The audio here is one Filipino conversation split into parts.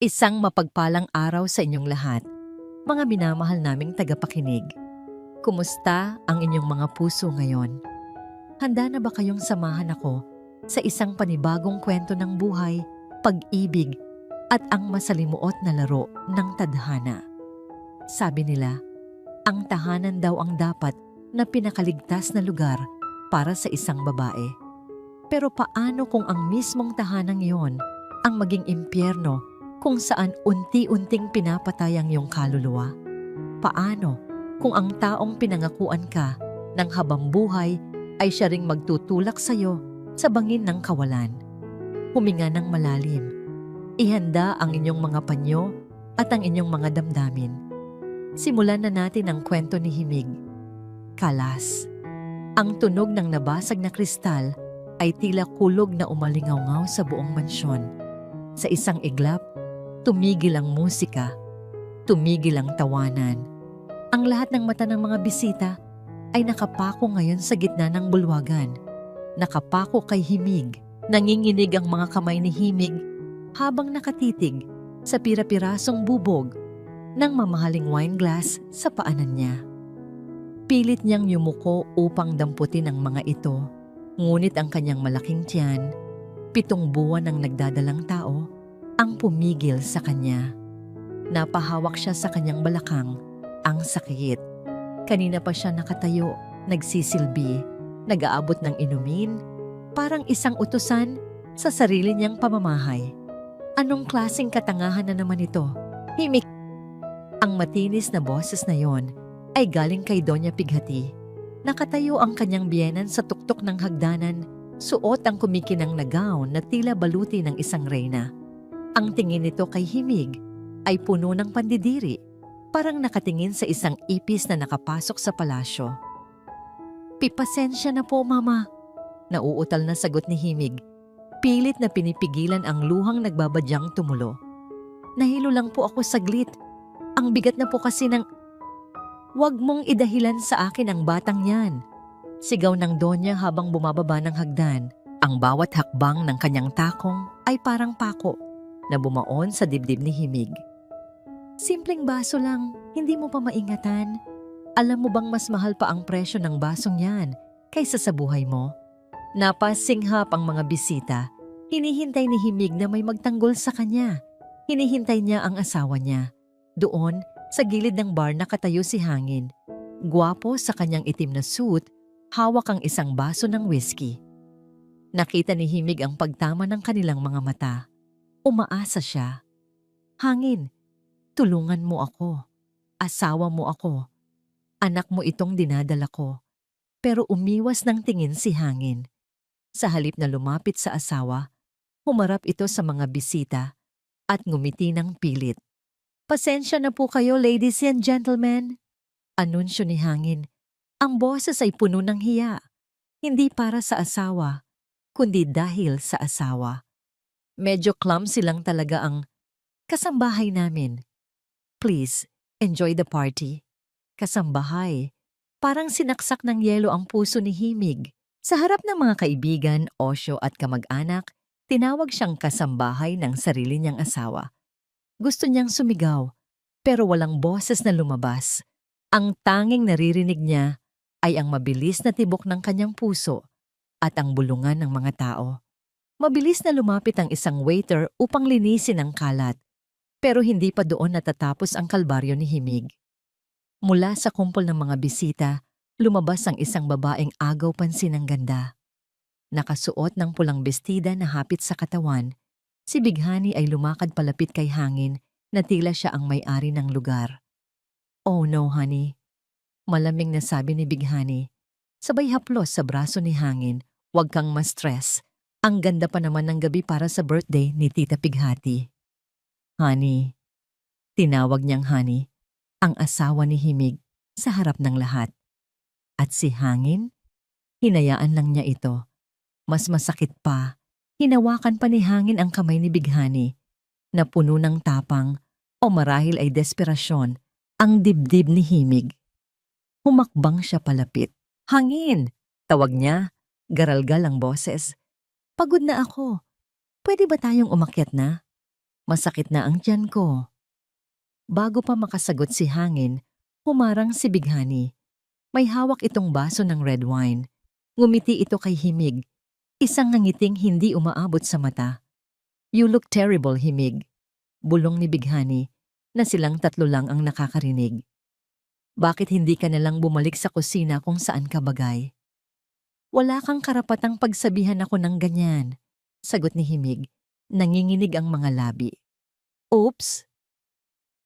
Isang mapagpalang araw sa inyong lahat, mga minamahal naming tagapakinig. Kumusta ang inyong mga puso ngayon? Handa na ba kayong samahan ako sa isang panibagong kwento ng buhay, pag-ibig, at ang masalimuot na laro ng tadhana? Sabi nila, ang tahanan daw ang dapat na pinakaligtas na lugar para sa isang babae. Pero paano kung ang mismong tahanang iyon ang maging impyerno kung saan unti-unting pinapatay ang iyong kaluluwa? Paano kung ang taong pinangakuan ka ng habang buhay ay siya ring magtutulak sa iyo sa bangin ng kawalan? Huminga ng malalim. Ihanda ang inyong mga panyo at ang inyong mga damdamin. Simulan na natin ang kwento ni Himig. Kalas. Ang tunog ng nabasag na kristal ay tila kulog na umalingaw-ngaw sa buong mansyon. Sa isang iglap, tumigil ang musika, tumigil ang tawanan. Ang lahat ng mata ng mga bisita ay nakapako ngayon sa gitna ng bulwagan. Nakapako kay Himig. Nanginginig ang mga kamay ni Himig habang nakatitig sa pira-pirasong bubog ng mamahaling wine glass sa paanan niya. Pilit niyang yumuko upang damputin ang mga ito, ngunit ang kanyang malaking tiyan, 7 buwan ng nagdadalang tao, ang pumigil sa kanya. Napahawak siya sa kanyang balakang, ang sakit. Kanina pa siya nakatayo, nagsisilbi, nag-aabot ng inumin, parang isang utusan sa sarili niyang pamamahay. Anong klaseng katangahan na naman ito? Himik! Ang matinis na boses na yon ay galing kay Doña Pighati. Nakatayo ang kanyang biyenan sa tuktok ng hagdanan, suot ang kumikinang na gown na tila baluti ng isang reyna. Ang tingin nito kay Himig ay puno ng pandidiri, parang nakatingin sa isang ipis na nakapasok sa palasyo. "Pipasensya na po, Mama," nauutal na sagot ni Himig. Pilit na pinipigilan ang luhang nagbabadyang tumulo. "Nahilo lang po ako saglit. Ang bigat na po kasi ng..." "Huwag mong idahilan sa akin ang batang yan," sigaw ng Donya habang bumababa ng hagdan. Ang bawat hakbang ng kanyang takong ay parang pako na bumaon sa dibdib ni Himig. "Simpleng baso lang, hindi mo pa maingatan. Alam mo bang mas mahal pa ang presyo ng basong yan kaysa sa buhay mo?" Napasinghap ang mga bisita. Hinihintay ni Himig na may magtanggol sa kanya. Hinihintay niya ang asawa niya. Doon, sa gilid ng bar nakatayo si Hangin. Gwapo sa kanyang itim na suit, hawak ang isang baso ng whiskey. Nakita ni Himig ang pagtama ng kanilang mga mata. Umaasa siya. "Hangin, tulungan mo ako. Asawa mo ako. Anak mo itong dinadala ko." Pero umiwas ng tingin si Hangin. Sa halip na lumapit sa asawa, humarap ito sa mga bisita at ngumiti ng pilit. "Pasensya na po kayo, ladies and gentlemen," anunsyo ni Hangin. Ang boses ay puno ng hiya. Hindi para sa asawa, kundi dahil sa asawa. "Medyo clumsy lang talaga ang kasambahay namin. Please, enjoy the party." Kasambahay. Parang sinaksak ng yelo ang puso ni Himig. Sa harap ng mga kaibigan, osyo at kamag-anak, tinawag siyang kasambahay ng sarili niyang asawa. Gusto niyang sumigaw, pero walang boses na lumabas. Ang tanging naririnig niya ay ang mabilis na tibok ng kanyang puso at ang bulungan ng mga tao. Mabilis na lumapit ang isang waiter upang linisin ang kalat, pero hindi pa doon natatapos ang kalbaryo ni Himig. Mula sa kumpol ng mga bisita, lumabas ang isang babaeng agaw pansin ng ganda. Nakasuot ng pulang bestida na hapit sa katawan, si Bighani ay lumakad palapit kay Hangin na tila siya ang may-ari ng lugar. "Oh no, honey," malamig na sabi ni Bighani. Sabay haplos sa braso ni Hangin, "Huwag kang ma-stress. Ang ganda pa naman ng gabi para sa birthday ni Tita Pighati." "Honey," tinawag niyang honey, ang asawa ni Himig sa harap ng lahat. At si Hangin, hinayaan lang niya ito. Mas masakit pa, hinawakan pa ni Hangin ang kamay ni Bighani na puno ng tapang o marahil ay desperasyon ang dibdib ni Himig. Humakbang siya palapit. "Hangin!" tawag niya, garalgal ang boses. "Pagod na ako. Pwede ba tayong umakyat na?" Masakit na ang tiyan ko. Bago pa makasagot si Hangin, humarang si Bighani. May hawak itong baso ng red wine. Ngumiti ito kay Himig. Isang ngangiting hindi umaabot sa mata. You look terrible, Himig. Bulong ni Bighani na silang tatlo lang ang nakakarinig. Bakit hindi ka nalang bumalik sa kusina kung saan ka bagay? Wala kang karapatang pagsabihan ako ng ganyan, sagot ni Himig. Nanginginig ang mga labi. Oops!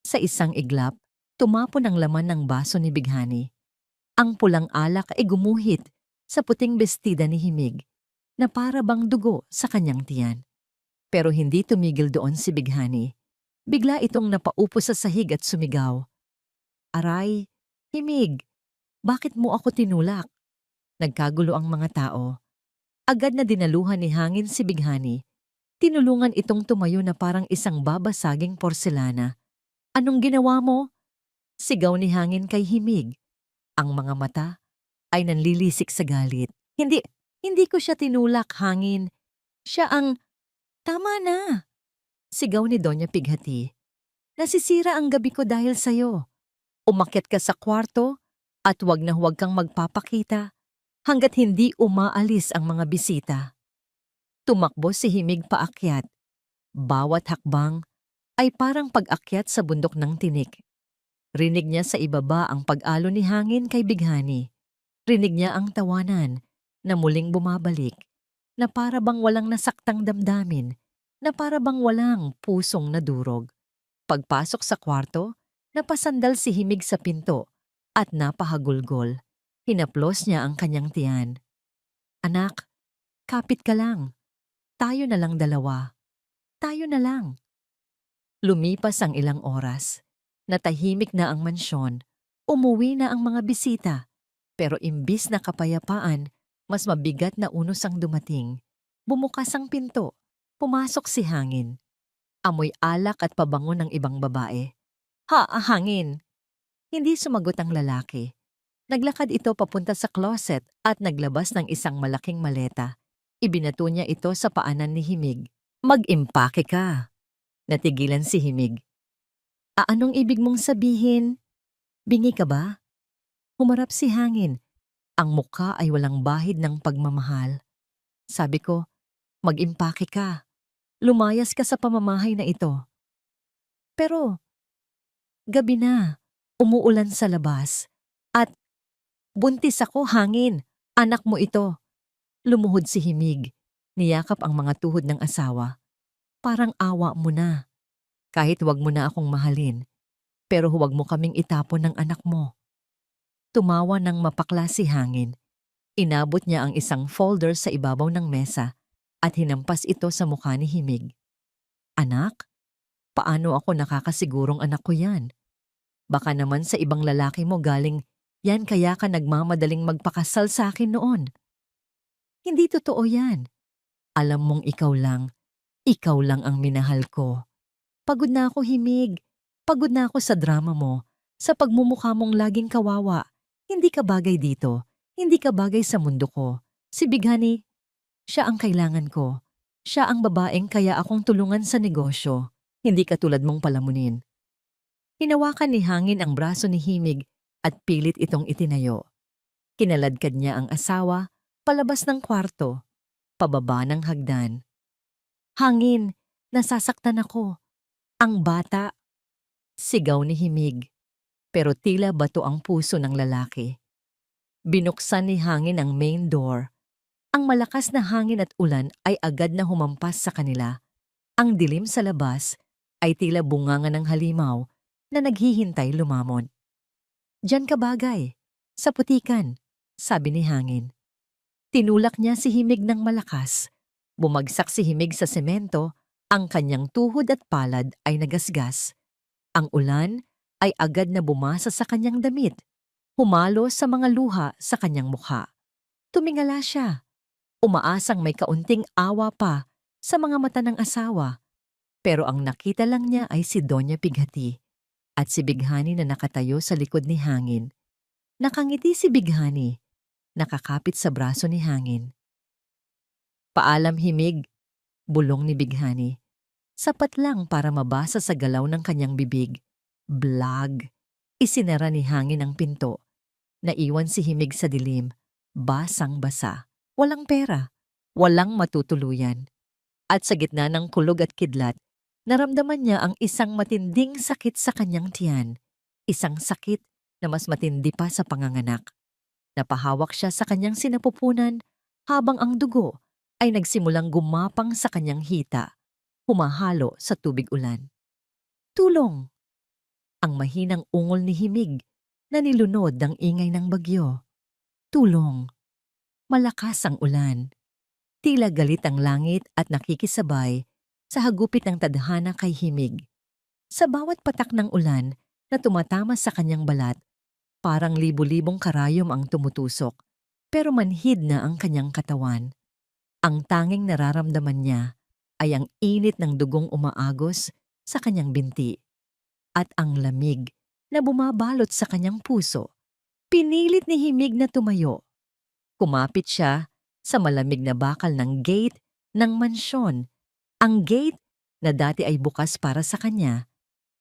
Sa isang iglap, tumapon ang laman ng baso ni Bighani. Ang pulang alak ay gumuhit sa puting bestida ni Himig na para bang dugo sa kanyang tiyan. Pero hindi tumigil doon si Bighani. Bigla itong napaupo sa sahig at sumigaw. Aray, Himig, bakit mo ako tinulak? Nagkagulo ang mga tao. Agad na dinaluhan ni Hangin si Bighani. Tinulungan itong tumayo na parang isang babasaging porselana. Anong ginawa mo? Sigaw ni Hangin kay Himig. Ang mga mata ay nanlilisik sa galit. Hindi ko siya tinulak, Hangin. Siya ang... Tama na! Sigaw ni Doña Pighati. Nasisira ang gabi ko dahil sa'yo. Umakyat ka sa kwarto at huwag na huwag kang magpapakita hanggat hindi umaalis ang mga bisita. Tumakbo si Himig paakyat. Bawat hakbang ay parang pag-akyat sa bundok ng tinik. Rinig niya sa ibaba ang pag-alo ni Hangin kay Bighani. Rinig niya ang tawanan na muling bumabalik, na para bang walang nasaktang damdamin, na para bang walang pusong nadurog. Pagpasok sa kwarto, napasandal si Himig sa pinto at napahagulgol. Hinaplos niya ang kanyang tiyan. Anak, kapit ka lang. Tayo na lang dalawa. Tayo na lang. Lumipas ang ilang oras. Natahimik na ang mansyon. Umuwi na ang mga bisita. Pero imbis na kapayapaan, mas mabigat na unos ang dumating. Bumukas ang pinto. Pumasok si Hangin. Amoy alak at pabango ng ibang babae. Hangin! Hindi sumagot ang lalaki. Naglakad ito papunta sa closet at naglabas ng isang malaking maleta. Ibinato niya ito sa paanan ni Himig. Mag-impake ka. Natigilan si Himig. Anong ibig mong sabihin? Bingi ka ba? Humarap si Hangin. Ang mukha ay walang bahid ng pagmamahal. Sabi ko, mag-impake ka. Lumayas ka sa pamamahay na ito. Pero, gabi na, umuulan sa labas. At, buntis ako, Hangin. Anak mo ito. Lumuhod si Himig. Niyakap ang mga tuhod ng asawa. Parang awa mo na. Kahit huwag mo na akong mahalin, pero huwag mo kaming itapon ng anak mo. Tumawa ng mapakla si Hangin. Inabot niya ang isang folder sa ibabaw ng mesa at hinampas ito sa mukha ni Himig. Anak, paano ako nakakasigurong anak ko yan? Baka naman sa ibang lalaki mo galing yan kaya ka nagmamadaling magpakasal sa akin noon. Hindi totoo yan. Alam mong ikaw lang ang minahal ko. Pagod na ako, Himig. Pagod na ako sa drama mo, sa pagmumukha mong laging kawawa. Hindi ka bagay dito. Hindi ka bagay sa mundo ko. Si Bighani, siya ang kailangan ko. Siya ang babaeng kaya akong tulungan sa negosyo. Hindi katulad mong palamunin. Hinawakan ni Hangin ang braso ni Himig at pilit itong itinayo. Kinaladkad niya ang asawa, palabas ng kwarto, pababa ng hagdan. Hangin, nasasaktan ako. Ang bata, sigaw ni Himig, pero tila bato ang puso ng lalaki. Binuksan ni Hangin ang main door. Ang malakas na hangin at ulan ay agad na humampas sa kanila. Ang dilim sa labas ay tila bunganga ng halimaw na naghihintay lumamon. Diyan ka bagay, sa putikan, sabi ni Hangin. Tinulak niya si Himig ng malakas. Bumagsak si Himig sa semento. Ang kanyang tuhod at palad ay nagasgas. Ang ulan ay agad na bumasa sa kanyang damit. Humalo sa mga luha sa kanyang mukha. Tumingala siya. Umaasang may kaunting awa pa sa mga mata ng asawa. Pero ang nakita lang niya ay si Doña Pighati at si Bighani na nakatayo sa likod ni Hangin. Nakangiti si Bighani, nakakapit sa braso ni Hangin. Paalam, Himig, bulong ni Bighani. Sapat lang para mabasa sa galaw ng kanyang bibig. Blag. Isinara ni hangin ang pinto. Naiwan si himig sa dilim. Basang-basa. Walang pera. Walang matutuluyan. At sa gitna ng kulog at kidlat, naramdaman niya ang isang matinding sakit sa kanyang tiyan. Isang sakit na mas matindi pa sa panganganak. Napahawak siya sa kanyang sinapupunan habang ang dugo ay nagsimulang gumapang sa kanyang hita, humahalo sa tubig ulan. Tulong! Ang mahinang ungol ni himig na nilunod ng ingay ng bagyo. Tulong! Malakas ang ulan. Tila galit ang langit at nakikisabay sa hagupit ng tadhana kay himig. Sa bawat patak ng ulan na tumatama sa kanyang balat, parang libu-libong karayom ang tumutusok, pero manhid na ang kanyang katawan. Ang tanging nararamdaman niya ay ang init ng dugong umaagos sa kanyang binti at ang lamig na bumabalot sa kanyang puso. Pinilit ni himig na tumayo. Kumapit siya sa malamig na bakal ng gate ng mansyon. Ang gate na dati ay bukas para sa kanya,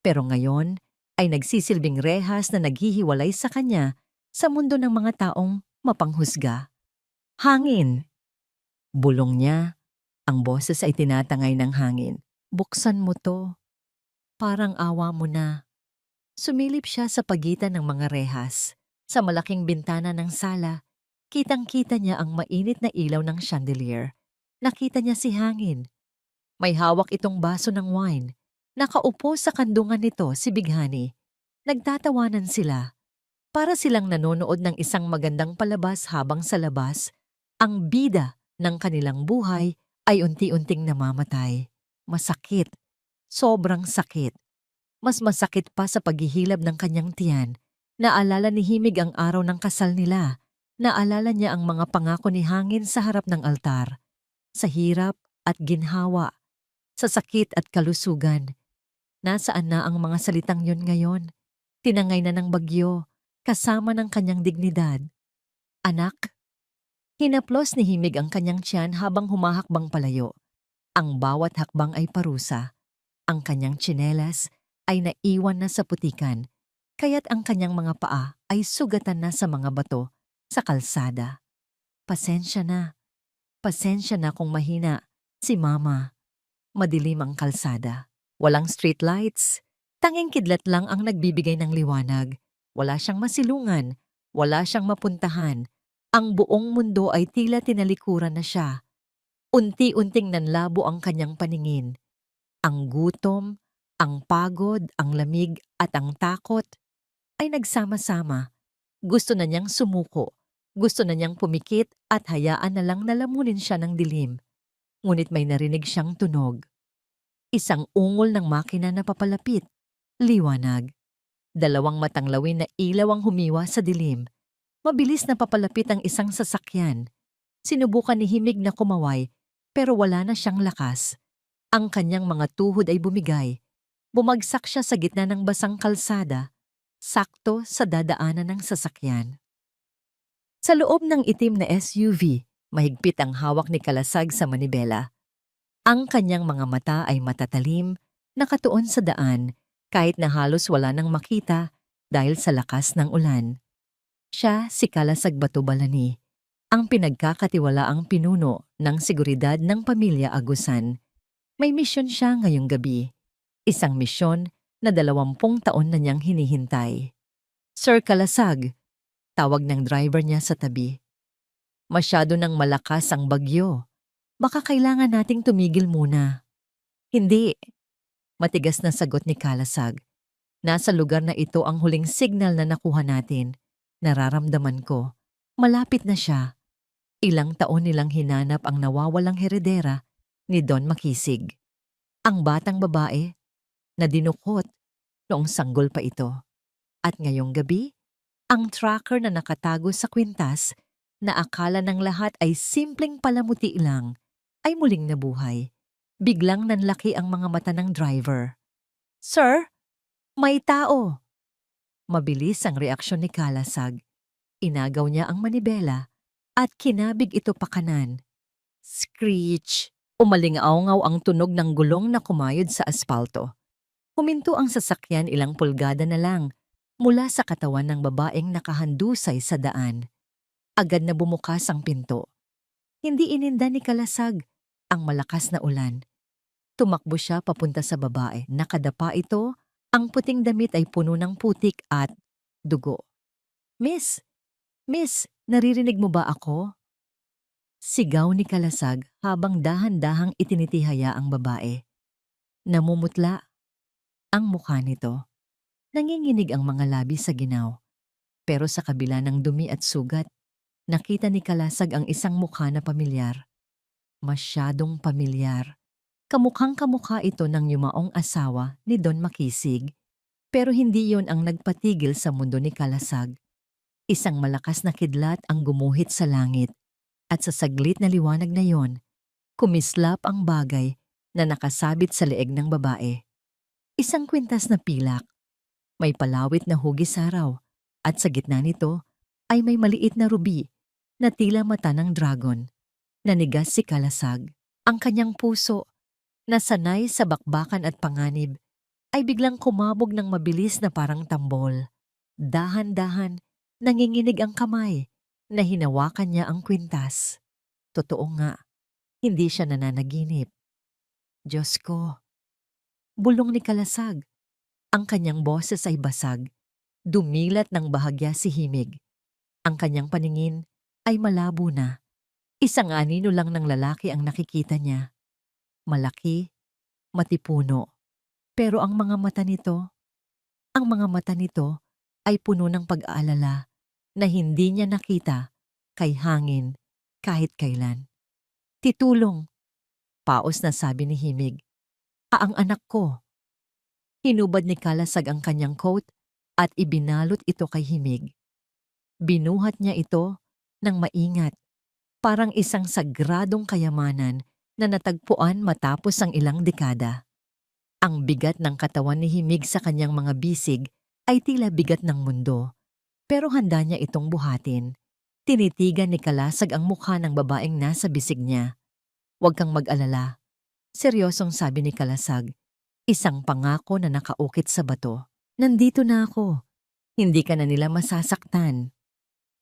pero ngayon ay nagsisilbing rehas na naghihiwalay sa kanya sa mundo ng mga taong mapanghusga. Hangin! Bulong niya. Ang boses ay tinatangay ng hangin. Buksan mo to. Parang awa mo na. Sumilip siya sa pagitan ng mga rehas. Sa malaking bintana ng sala, kitang-kita niya ang mainit na ilaw ng chandelier. Nakita niya si hangin. May hawak itong baso ng wine. Nakaupo sa kandungan nito si Bighani. Nagtatawanan sila. Para silang nanonood ng isang magandang palabas habang sa labas, ang bida ng kanilang buhay ay unti-unting namamatay. Masakit. Sobrang sakit. Mas masakit pa sa paghihilab ng kanyang tiyan. Naalala ni himig ang araw ng kasal nila. Naalala niya ang mga pangako ni hangin sa harap ng altar. Sa hirap at ginhawa. Sa sakit at kalusugan. Nasaan na ang mga salitang yun ngayon? Tinangay na ng bagyo, kasama ng kanyang dignidad. Anak? Hinaplos ni himig ang kanyang tiyan habang humahakbang palayo. Ang bawat hakbang ay parusa. Ang kanyang tsinelas ay naiwan na sa putikan, kaya't ang kanyang mga paa ay sugatan na sa mga bato sa kalsada. Pasensya na kung mahina si Mama. Madilim ang kalsada. Walang street lights. Tanging kidlat lang ang nagbibigay ng liwanag. Wala siyang masilungan. Wala siyang mapuntahan. Ang buong mundo ay tila tinalikuran na siya. Unti-unting nanlabo ang kanyang paningin. Ang gutom, ang pagod, ang lamig at ang takot ay nagsama-sama. Gusto na niyang sumuko. Gusto na niyang pumikit at hayaan na lang nalamunin siya ng dilim. Ngunit may narinig siyang tunog. Isang ungol ng makina na papalapit. Liwanag. Dalawang matanglawin na ilaw ang humiwa sa dilim. Mabilis na papalapit ang isang sasakyan. Sinubukan ni himig na kumaway, pero wala na siyang lakas. Ang kanyang mga tuhod ay bumigay. Bumagsak siya sa gitna ng basang kalsada, sakto sa dadaanan ng sasakyan. Sa loob ng itim na SUV, mahigpit ang hawak ni Kalasag sa manibela. Ang kanyang mga mata ay matatalim, nakatuon sa daan, kahit na halos wala nang makita dahil sa lakas ng ulan. Siya si Kalasag Batubalani, ang pinagkakatiwalaang pinuno ng seguridad ng pamilya Agusan. May misyon siya ngayong gabi. Isang misyon na 20 taon na niyang hinihintay. Sir Kalasag, tawag ng driver niya sa tabi. Masyado nang malakas ang bagyo. Baka kailangan nating tumigil muna. Hindi. Matigas na sagot ni Kalasag. Nasa lugar na ito ang huling signal na nakuha natin. Nararamdaman ko. Malapit na siya. Ilang taon nilang hinanap ang nawawalang heredera ni Don Makisig. Ang batang babae na dinukot noong sanggol pa ito. At ngayong gabi, ang tracker na nakatago sa kwintas na akala ng lahat ay simpleng palamuti lang ay muling nabuhay. Biglang nanlaki ang mga mata ng driver. Sir, may tao! Mabilis ang reaksyon ni Kalasag. Inagaw niya ang manibela at kinabig ito pakanan. Screech! Umalingaw ang tunog ng gulong na kumayod sa aspalto. Huminto ang sasakyan ilang pulgada na lang mula sa katawan ng babaeng nakahandusay sa daan. Agad na bumukas ang pinto. Hindi ininda ni Kalasag ang malakas na ulan. Tumakbo siya papunta sa babae. Nakadapa ito, ang puting damit ay puno ng putik at dugo. Miss! Miss! Naririnig mo ba ako? Sigaw ni Kalasag habang dahan-dahang itinitihaya ang babae. Namumutla ang mukha nito. Nanginginig ang mga labi sa ginaw. Pero sa kabila ng dumi at sugat, nakita ni Kalasag ang isang mukha na pamilyar. Masyadong pamilyar. Kamukhang-kamukha ito ng yumaong asawa ni Don Makisig. Pero hindi yon ang nagpatigil sa mundo ni Kalasag. Isang malakas na kidlat ang gumuhit sa langit. At sa saglit na liwanag na yon, kumislap ang bagay na nakasabit sa leeg ng babae. Isang kwintas na pilak. May palawit na hugis araw. At sa gitna nito ay may maliit na rubi na tila mata ng dragon. Nanigas si Kalasag. Ang kanyang puso, na sanay sa bakbakan at panganib, ay biglang kumabog ng mabilis na parang tambol. Dahan-dahan, nanginginig ang kamay na hinawakan niya ang kwintas. Totoo nga, hindi siya nananaginip. Diyos ko! Bulong ni Kalasag. Ang kanyang boses ay basag. Dumilat ng bahagya si Himig. Ang kanyang paningin ay malabo na. Isang anino lang ng lalaki ang nakikita niya. Malaki, matipuno. Pero ang mga mata nito ay puno ng pag-aalala na hindi niya nakita kay hangin kahit kailan. Titulong, paos na sabi ni Himig. Ang anak ko. Hinubad ni Kalasag ang kanyang coat at ibinalot ito kay Himig. Binuhat niya ito ng maingat, parang isang sagradong kayamanan na natagpuan matapos ang ilang dekada. Ang bigat ng katawan ni Himig sa kanyang mga bisig ay tila bigat ng mundo, pero handa niya itong buhatin. Tinitigan ni Kalasag ang mukha ng babaeng nasa bisig niya. Huwag kang mag-alala. Seryosong sabi ni Kalasag. Isang pangako na nakaukit sa bato. Nandito na ako. Hindi ka na nila masasaktan.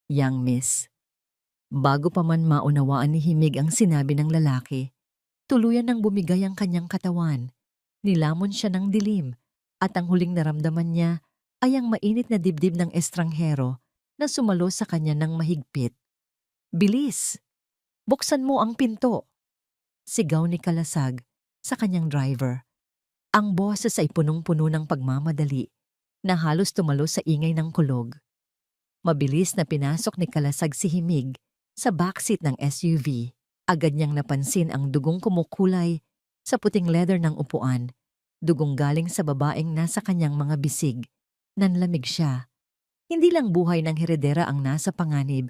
Young miss. Bago pa man maunawaan ni Himig ang sinabi ng lalaki, tuluyan nang bumigay ang kanyang katawan. Nilamon siya ng dilim at ang huling naramdaman niya ay ang mainit na dibdib ng estranghero na sumalo sa kanya ng mahigpit. Bilis! Buksan mo ang pinto! Sigaw ni Kalasag sa kanyang driver. Ang boses ay punong-puno ng pagmamadali na halos tumalo sa ingay ng kulog. Mabilis na pinasok ni Kalasag si Himig sa backseat ng SUV. Agad niyang napansin ang dugong kumukulay sa puting leather ng upuan. Dugong galing sa babaeng nasa kanyang mga bisig. Nanlamig siya. Hindi lang buhay ng heredera ang nasa panganib,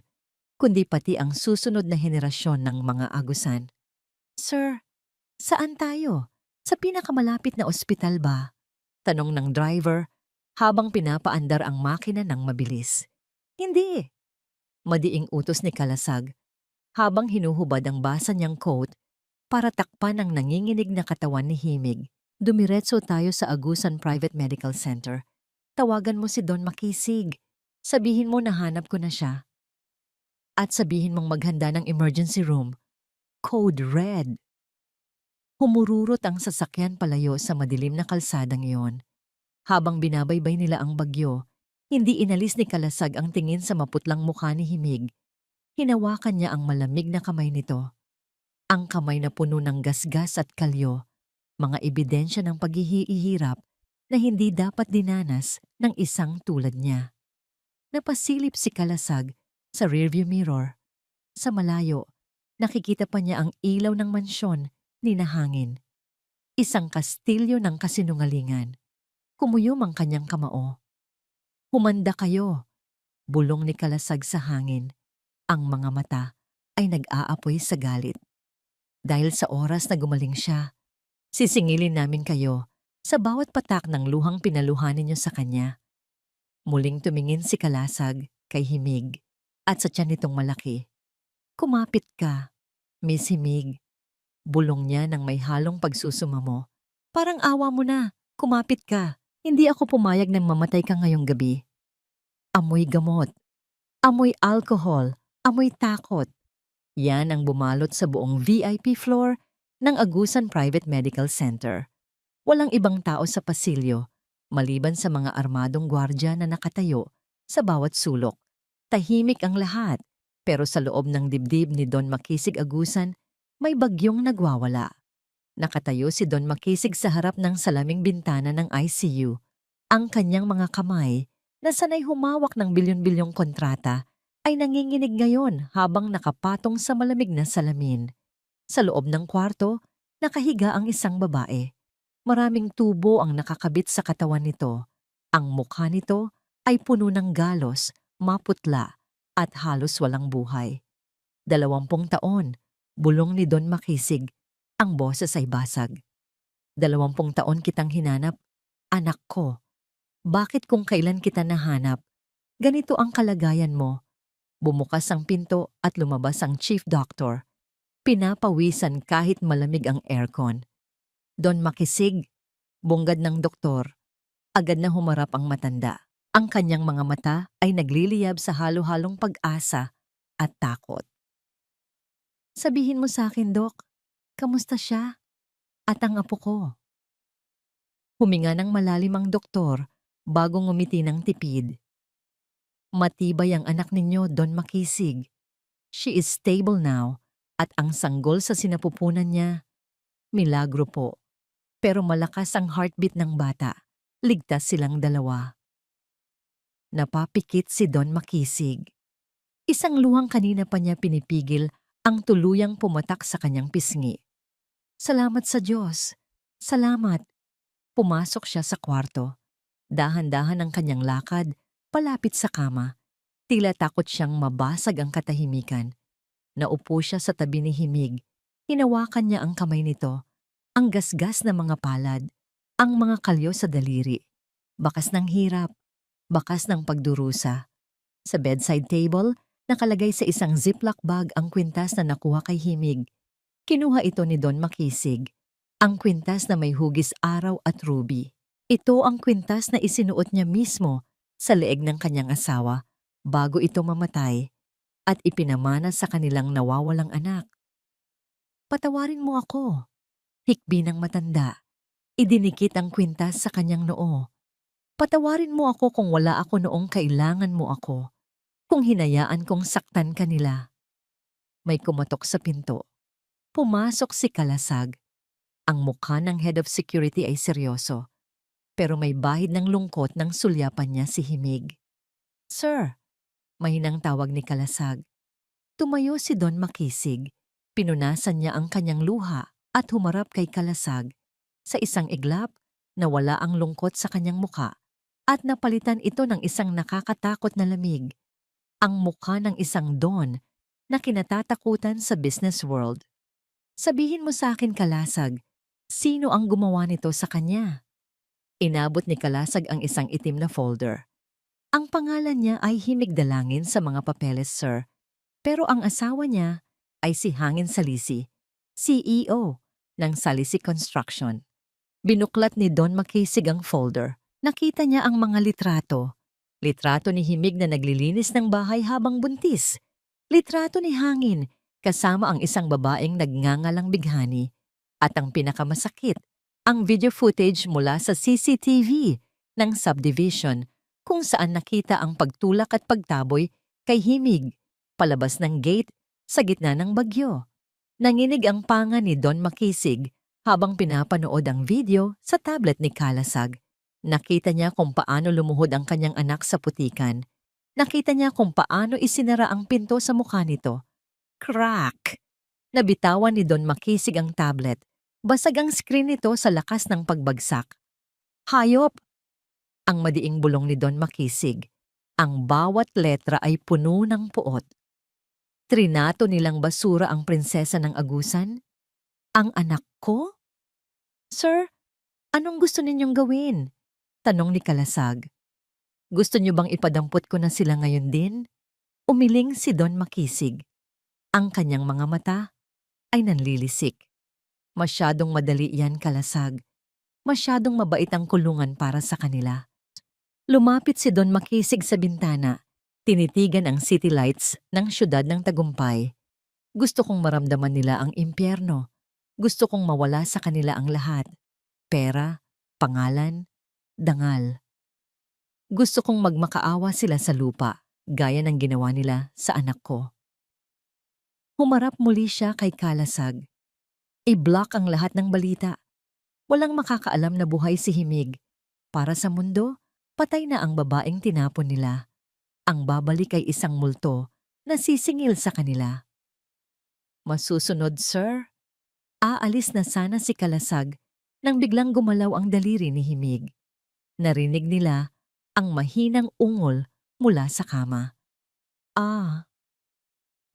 kundi pati ang susunod na henerasyon ng mga agusan. Sir, saan tayo? Sa pinakamalapit na ospital ba? Tanong ng driver habang pinapaandar ang makina ng mabilis. Hindi. Madiing utos ni Kalasag habang hinuhubad ang basa niyang coat para takpan ang nanginginig na katawan ni Himig. Dumiretso tayo sa Agusan Private Medical Center. Tawagan mo si Don Makisig. Sabihin mo nahanap ko na siya. At sabihin mong maghanda ng emergency room. Code Red. Humururot ang sasakyan palayo sa madilim na kalsadang iyon. Habang binabaybay nila ang bagyo, hindi inalis ni Kalasag ang tingin sa maputlang mukha ni Himig. Hinawakan niya ang malamig na kamay nito. Ang kamay na puno ng gasgas at kalyo, mga ebidensya ng paghihirap na hindi dapat dinanas ng isang tulad niya. Napasilip si Kalasag sa rearview mirror. Sa malayo, nakikita pa niya ang ilaw ng mansyon ni Nahangin. Isang kastilyo ng kasinungalingan. Kumuyom ang kanyang kamao. Humanda kayo, bulong ni Kalasag sa hangin. Ang mga mata ay nag-aapoy sa galit. Dahil sa oras na gumaling siya, sisingilin namin kayo sa bawat patak ng luhang pinaluhanin niyo sa kanya. Muling tumingin si Kalasag kay Himig at sa tiyan nitong malaki. Kumapit ka, Miss Himig. Bulong niya ng may halong pagsusumamo. Parang awa mo na. Kumapit ka. Hindi ako pumayag ng mamatay ka ngayong gabi. Amoy gamot. Amoy alcohol. Amoy takot. Yan ang bumalot sa buong VIP floor ng Agusan Private Medical Center. Walang ibang tao sa pasilyo, maliban sa mga armadong gwardya na nakatayo sa bawat sulok. Tahimik ang lahat, pero sa loob ng dibdib ni Don Makisig Agusan, may bagyong nagwawala. Nakatayo si Don Makisig sa harap ng salaming bintana ng ICU. Ang kanyang mga kamay, na sanay humawak ng bilyon-bilyong kontrata, ay nanginginig ngayon habang nakapatong sa malamig na salamin. Sa loob ng kwarto, nakahiga ang isang babae. Maraming tubo ang nakakabit sa katawan nito. Ang mukha nito ay puno ng galos, maputla, at halos walang buhay. 20 taon, bulong ni Don Makisig, ang boses ay basag. 20 taon kitang hinanap, anak ko. Bakit kung kailan kita nahanap? Ganito ang kalagayan mo. Bumukas ang pinto at lumabas ang chief doctor. Pinapawisan kahit malamig ang aircon. Don Makisig, bunggad ng doktor. Agad na humarap ang matanda. Ang kanyang mga mata ay nagliliyab sa halo-halong pag-asa at takot. Sabihin mo sa akin, Dok, kamusta siya? At ang apo ko? Huminga ng malalim ang doktor bago ngumiti ng tipid. Matibay ang anak ninyo, Don Makisig. She is stable now at ang sanggol sa sinapupunan niya, milagro po. Pero malakas ang heartbeat ng bata. Ligtas silang dalawa. Napapikit si Don Makisig. Isang luhang kanina pa niya pinipigil ang tuluyang pumatak sa kanyang pisngi. Salamat sa Diyos. Salamat. Pumasok siya sa kwarto. Dahan-dahan ang kanyang lakad, palapit sa kama. Tila takot siyang mabasag ang katahimikan. Naupo siya sa tabi ni Himig. Hinawakan niya ang kamay nito. Ang gasgas na mga palad, ang mga kalyo sa daliri. Bakas ng hirap, bakas ng pagdurusa. Sa bedside table, nakalagay sa isang ziplock bag ang kwintas na nakuha kay Himig. Kinuha ito ni Don Makisig. Ang kwintas na may hugis araw at ruby. Ito ang kwintas na isinuot niya mismo sa leeg ng kanyang asawa bago ito mamatay at ipinamana sa kanilang nawawalang anak. Patawarin mo ako. Hikbi ng matanda. Idinikit ang kwintas sa kanyang noo. Patawarin mo ako kung wala ako noong kailangan mo ako. Kung hinayaan kong saktan ka nila. May kumatok sa pinto. Pumasok si Kalasag. Ang mukha ng head of security ay seryoso. Pero may bahid ng lungkot nang sulyapan niya si Himig. Sir, mahinang tawag ni Kalasag. Tumayo si Don Makisig. Pinunasan niya ang kanyang luha at humarap kay Kalasag. Sa isang iglap, nawala ang lungkot sa kanyang muka at napalitan ito ng isang nakakatakot na lamig. Ang mukha ng isang Don na kinatatakutan sa business world. Sabihin mo sa akin, Kalasag, sino ang gumawa nito sa kanya? Inabot ni Kalasag ang isang itim na folder. Ang pangalan niya ay Himig Dalangin sa mga papeles, sir. Pero ang asawa niya ay si Hangin Salisi, CEO ng Salisi Construction. Binuklat ni Don Makisig ang folder. Nakita niya ang mga litrato. Litrato ni Himig na naglilinis ng bahay habang buntis. Litrato ni Hangin kasama ang isang babaeng nagngangalang bighani. At ang pinakamasakit, ang video footage mula sa CCTV ng subdivision kung saan nakita ang pagtulak at pagtaboy kay Himig palabas ng gate sa gitna ng bagyo. Nanginig ang panga ni Don Makisig habang pinapanood ang video sa tablet ni Kalasag. Nakita niya kung paano lumuhod ang kanyang anak sa putikan. Nakita niya kung paano isinara ang pinto sa mukha nito. Crack! Nabitawan ni Don Makisig ang tablet. Basag ang screen nito sa lakas ng pagbagsak. Hayop! Ang madiing bulong ni Don Makisig. Ang bawat letra ay puno ng puot. Trinato nilang basura ang prinsesa ng Agusan? Ang anak ko? Sir, anong gusto ninyong gawin? Tanong ni Kalasag. Gusto niyo bang ipadampot ko na sila ngayon din? Umiling si Don Makisig. Ang kanyang mga mata ay nanlilisik. Masyadong madali yan, Kalasag. Masyadong mabait ang kulungan para sa kanila. Lumapit si Don Makisig sa bintana. Tinitigan ang city lights ng syudad ng tagumpay. Gusto kong maramdaman nila ang impyerno. Gusto kong mawala sa kanila ang lahat. Pera, pangalan, dangal. Gusto kong magmakaawa sila sa lupa, gaya ng ginawa nila sa anak ko. Humarap muli siya kay Kalasag. I-block ang lahat ng balita. Walang makakaalam na buhay si Himig. Para sa mundo, patay na ang babaeng tinapon nila. Ang babalik ay isang multo na sisingil sa kanila. Masusunod, sir? Aalis na sana si Kalasag nang biglang gumalaw ang daliri ni Himig. Narinig nila ang mahinang ungol mula sa kama.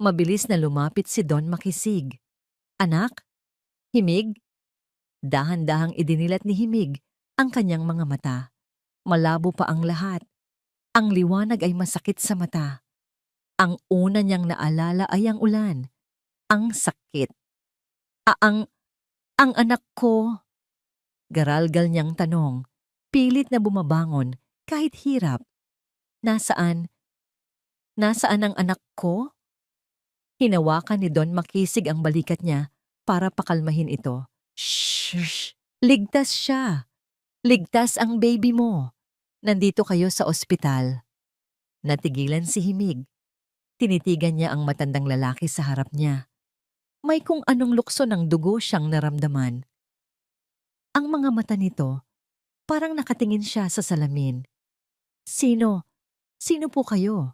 Mabilis na lumapit si Don Makisig. Anak? Himig? Dahan-dahang idinilat ni Himig ang kanyang mga mata. Malabo pa ang lahat. Ang liwanag ay masakit sa mata. Ang una niyang naalala ay ang ulan. Ang sakit. Ang anak ko? Garalgal niyang tanong. Pilit na bumabangon kahit hirap. Nasaan? Nasaan ang anak ko? Hinawakan ni Don Makisig ang balikat niya para pakalmahin ito. Shh! Ligtas siya. Ligtas ang baby mo. Nandito kayo sa ospital. Natigilan si Himig. Tinitigan niya ang matandang lalaki sa harap niya. May kung anong lukso ng dugo siyang naramdaman. Ang mga mata nito, parang nakatingin siya sa salamin. Sino? Sino po kayo?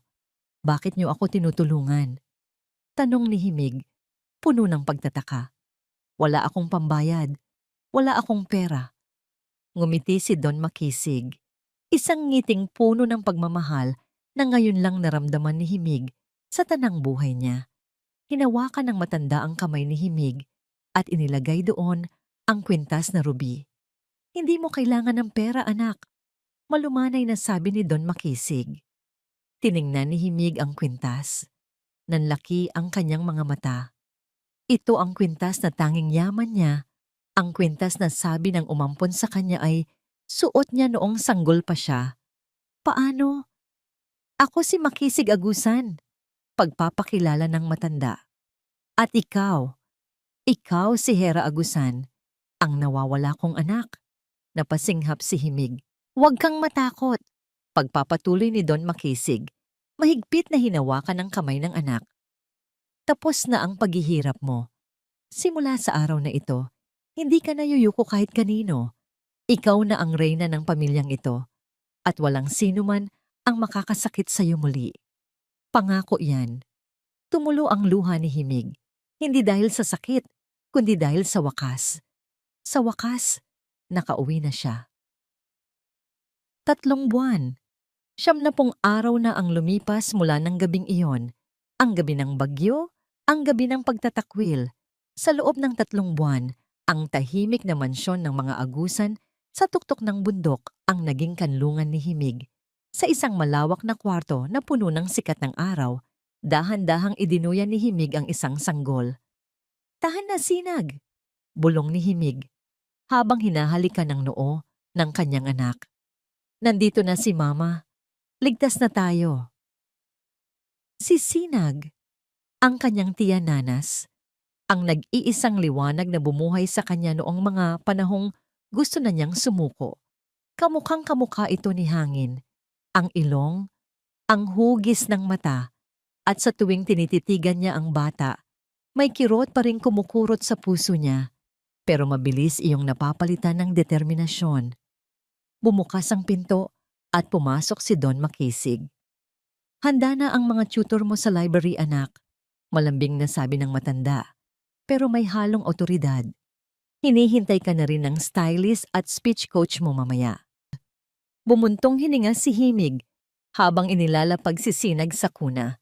Bakit niyo ako tinutulungan? Tanong ni Himig, puno ng pagtataka. Wala akong pambayad. Wala akong pera. Ngumiti si Don Makisig. Isang ngiting puno ng pagmamahal na ngayon lang naramdaman ni Himig sa tanang buhay niya. Hinawakan ng matanda ang kamay ni Himig at inilagay doon ang kwintas na ruby. Hindi mo kailangan ng pera, anak. Malumanay na sabi ni Don Makisig. Tiningnan ni Himig ang kwintas. Nanlaki ang kanyang mga mata. Ito ang kwintas na tanging yaman niya. Ang kwintas na sabi ng umampon sa kanya ay suot niya noong sanggol pa siya. Paano? Ako si Makisig Agusan. Pagpapakilala ng matanda. At ikaw si Hera Agusan, ang nawawala kong anak. Napasinghap si Himig. Huwag kang matakot. Pagpapatuloy ni Don Makisig. Mahigpit na hinawakan ang kamay ng anak. Tapos na ang paghihirap mo. Simula sa araw na ito, hindi ka na yuyuko kahit kanino. Ikaw na ang reyna ng pamilyang ito. At walang sino man ang makakasakit sa iyo muli. Pangako yan. Tumulo ang luha ni Himig. Hindi dahil sa sakit, kundi dahil sa wakas. Sa wakas, nakauwi na siya. 3 buwan. 90 araw na ang lumipas mula ng gabing iyon. Ang gabi ng bagyo, ang gabi ng pagtatakwil. Sa loob ng 3 buwan, ang tahimik na mansyon ng mga Agusan sa tuktok ng bundok ang naging kanlungan ni Himig. Sa isang malawak na kwarto na puno ng sikat ng araw, dahan-dahang idinuyan ni Himig ang isang sanggol. Tahan na, Sinag! Bulong ni Himig, habang hinahalikan ng noo ng kanyang anak. Nandito na si Mama. Ligtas na tayo. Si Sinag, ang kanyang tiya Nanas, ang nag-iisang liwanag na bumuhay sa kanya noong mga panahong gusto na niyang sumuko. Kamukhang kamukha ito ni Hangin, ang ilong, ang hugis ng mata, at sa tuwing tinititigan niya ang bata, may kirot pa ring kumukurot sa puso niya, pero mabilis iyong napapalitan ng determinasyon. Bumukas ang pinto at pumasok si Don Makisig. Handa na ang mga tutor mo sa library, anak. Malambing na sabi ng matanda, pero may halong otoridad. Hinihintay ka na rin ng stylist at speech coach mo mamaya. Bumuntong hininga si Himig habang inilalapag si Sinag sa kuna.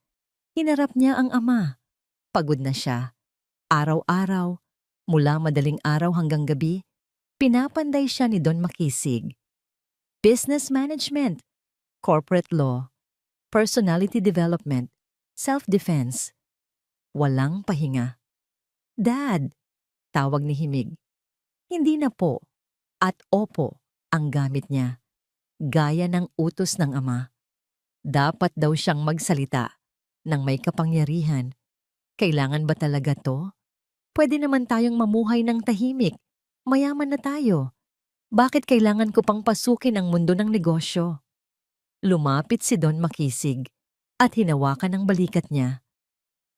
Hinarap niya ang ama. Pagod na siya. Araw-araw, mula madaling araw hanggang gabi, pinapanday siya ni Don Makisig. Business management, corporate law, personality development, self-defense. Walang pahinga. Dad, Tawag ni Himig. Hindi na po at opo ang gamit niya, gaya ng utos ng ama. Dapat daw siyang magsalita ng may kapangyarihan. Kailangan ba talaga to? Pwede naman tayong mamuhay ng tahimik. Mayaman na tayo. Bakit kailangan ko pang pasukin ang mundo ng negosyo? Lumapit si Don Makisig at hinawakan ang balikat niya.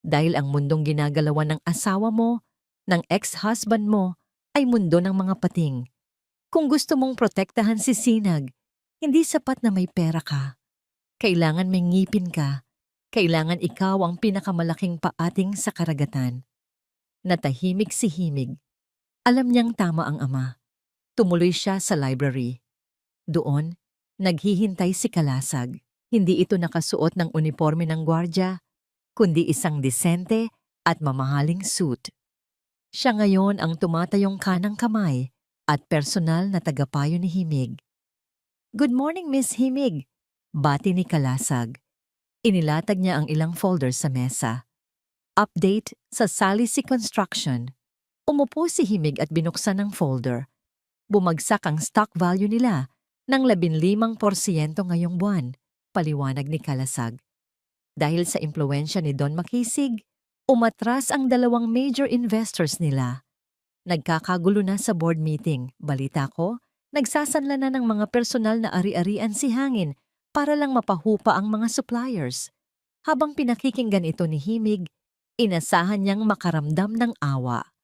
Dahil ang mundong ginagalawan ng asawa mo, ng ex-husband mo, ay mundo ng mga pating. Kung gusto mong protektahan si Sinag, hindi sapat na may pera ka. Kailangan may ngipin ka. Kailangan ikaw ang pinakamalaking paating sa karagatan. Natahimik si Himig. Alam niyang tama ang ama. Tumuloy siya sa library. Doon, naghihintay si Kalasag. Hindi ito nakasuot ng uniforme ng gwardya, kundi isang disente at mamahaling suit. Siya ngayon ang tumatayong kanang kamay at personal na tagapayo ni Himig. "Good morning, Miss Himig," bati ni Kalasag. Inilatag niya ang ilang folders sa mesa. Update sa Salisi Construction. Umupo si Himig at binuksan ang folder. Bumagsak ang stock value nila ng 15% ngayong buwan, paliwanag ni Kalasag. Dahil sa impluwensya ni Don Makisig, umatras ang dalawang major investors nila. Nagkakagulo na sa board meeting. Balita ko, nagsasanla na ng mga personal na ari-arian si Hangin para lang mapahupa ang mga suppliers. Habang pinakikinggan ito ni Himig, inasahan niyang makaramdam ng awa.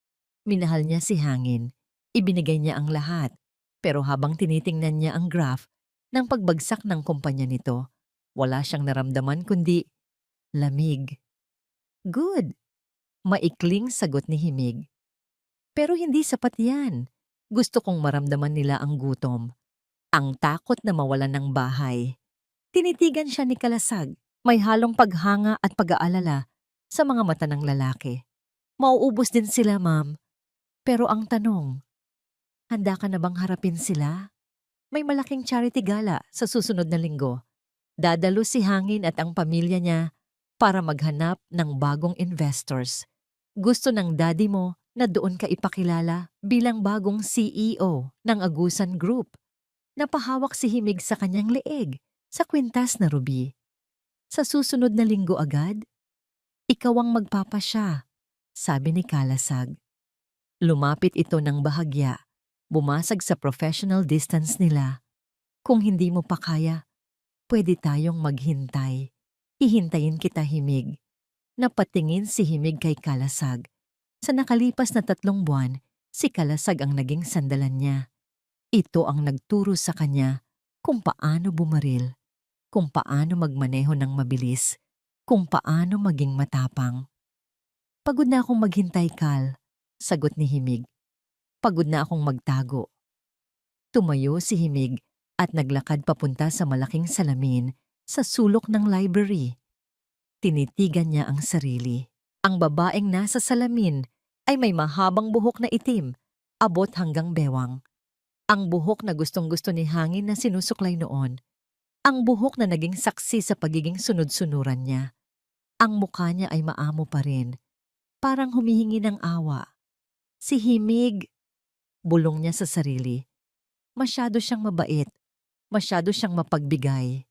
Minahal niya si Hangin. Ibinigay niya ang lahat. Pero habang tinitingnan niya ang graph ng pagbagsak ng kumpanya nito, wala siyang naramdaman kundi lamig. "Good," maikling sagot ni Himig. "Pero hindi sapat yan. Gusto kong maramdaman nila ang gutom. Ang takot na mawalan ng bahay." Tinitigan siya ni Kalasag. May halong paghanga at pag-aalala sa mga mata ng lalaki. "Mauubos din sila, ma'am. Pero ang tanong, handa ka na bang harapin sila? May malaking charity gala sa susunod na linggo. Dadalo si Hangin at ang pamilya niya para maghanap ng bagong investors. Gusto ng daddy mo na doon ka ipakilala bilang bagong CEO ng Agusan Group." Napahawak si Himig sa kanyang leeg sa kwintas na ruby. "Sa susunod na linggo agad? Ikaw ang magpapasya," sabi ni Kalasag. Lumapit ito ng bahagya, bumasag sa professional distance nila. "Kung hindi mo pa kaya, pwede tayong maghintay. Hihintayin kita, Himig." Napatingin si Himig kay Kalasag. Sa nakalipas na 3 buwan, si Kalasag ang naging sandalan niya. Ito ang nagturo sa kanya kung paano bumaril, kung paano magmaneho ng mabilis, kung paano maging matapang. "Pagod na akong maghintay, Kal," sagot ni Himig. "Pagod na akong magtago." Tumayo si Himig at naglakad papunta sa malaking salamin sa sulok ng library. Tinitigan niya ang sarili. Ang babaeng nasa salamin ay may mahabang buhok na itim, abot hanggang bewang. Ang buhok na gustong-gusto ni Hangin na sinusuklay noon. Ang buhok na naging saksi sa pagiging sunod-sunuran niya. Ang mukha niya ay maamo pa rin. Parang humihingi ng awa. "Si Himig," bulong niya sa sarili. Masyado siyang mabait. Masyado siyang mapagbigay.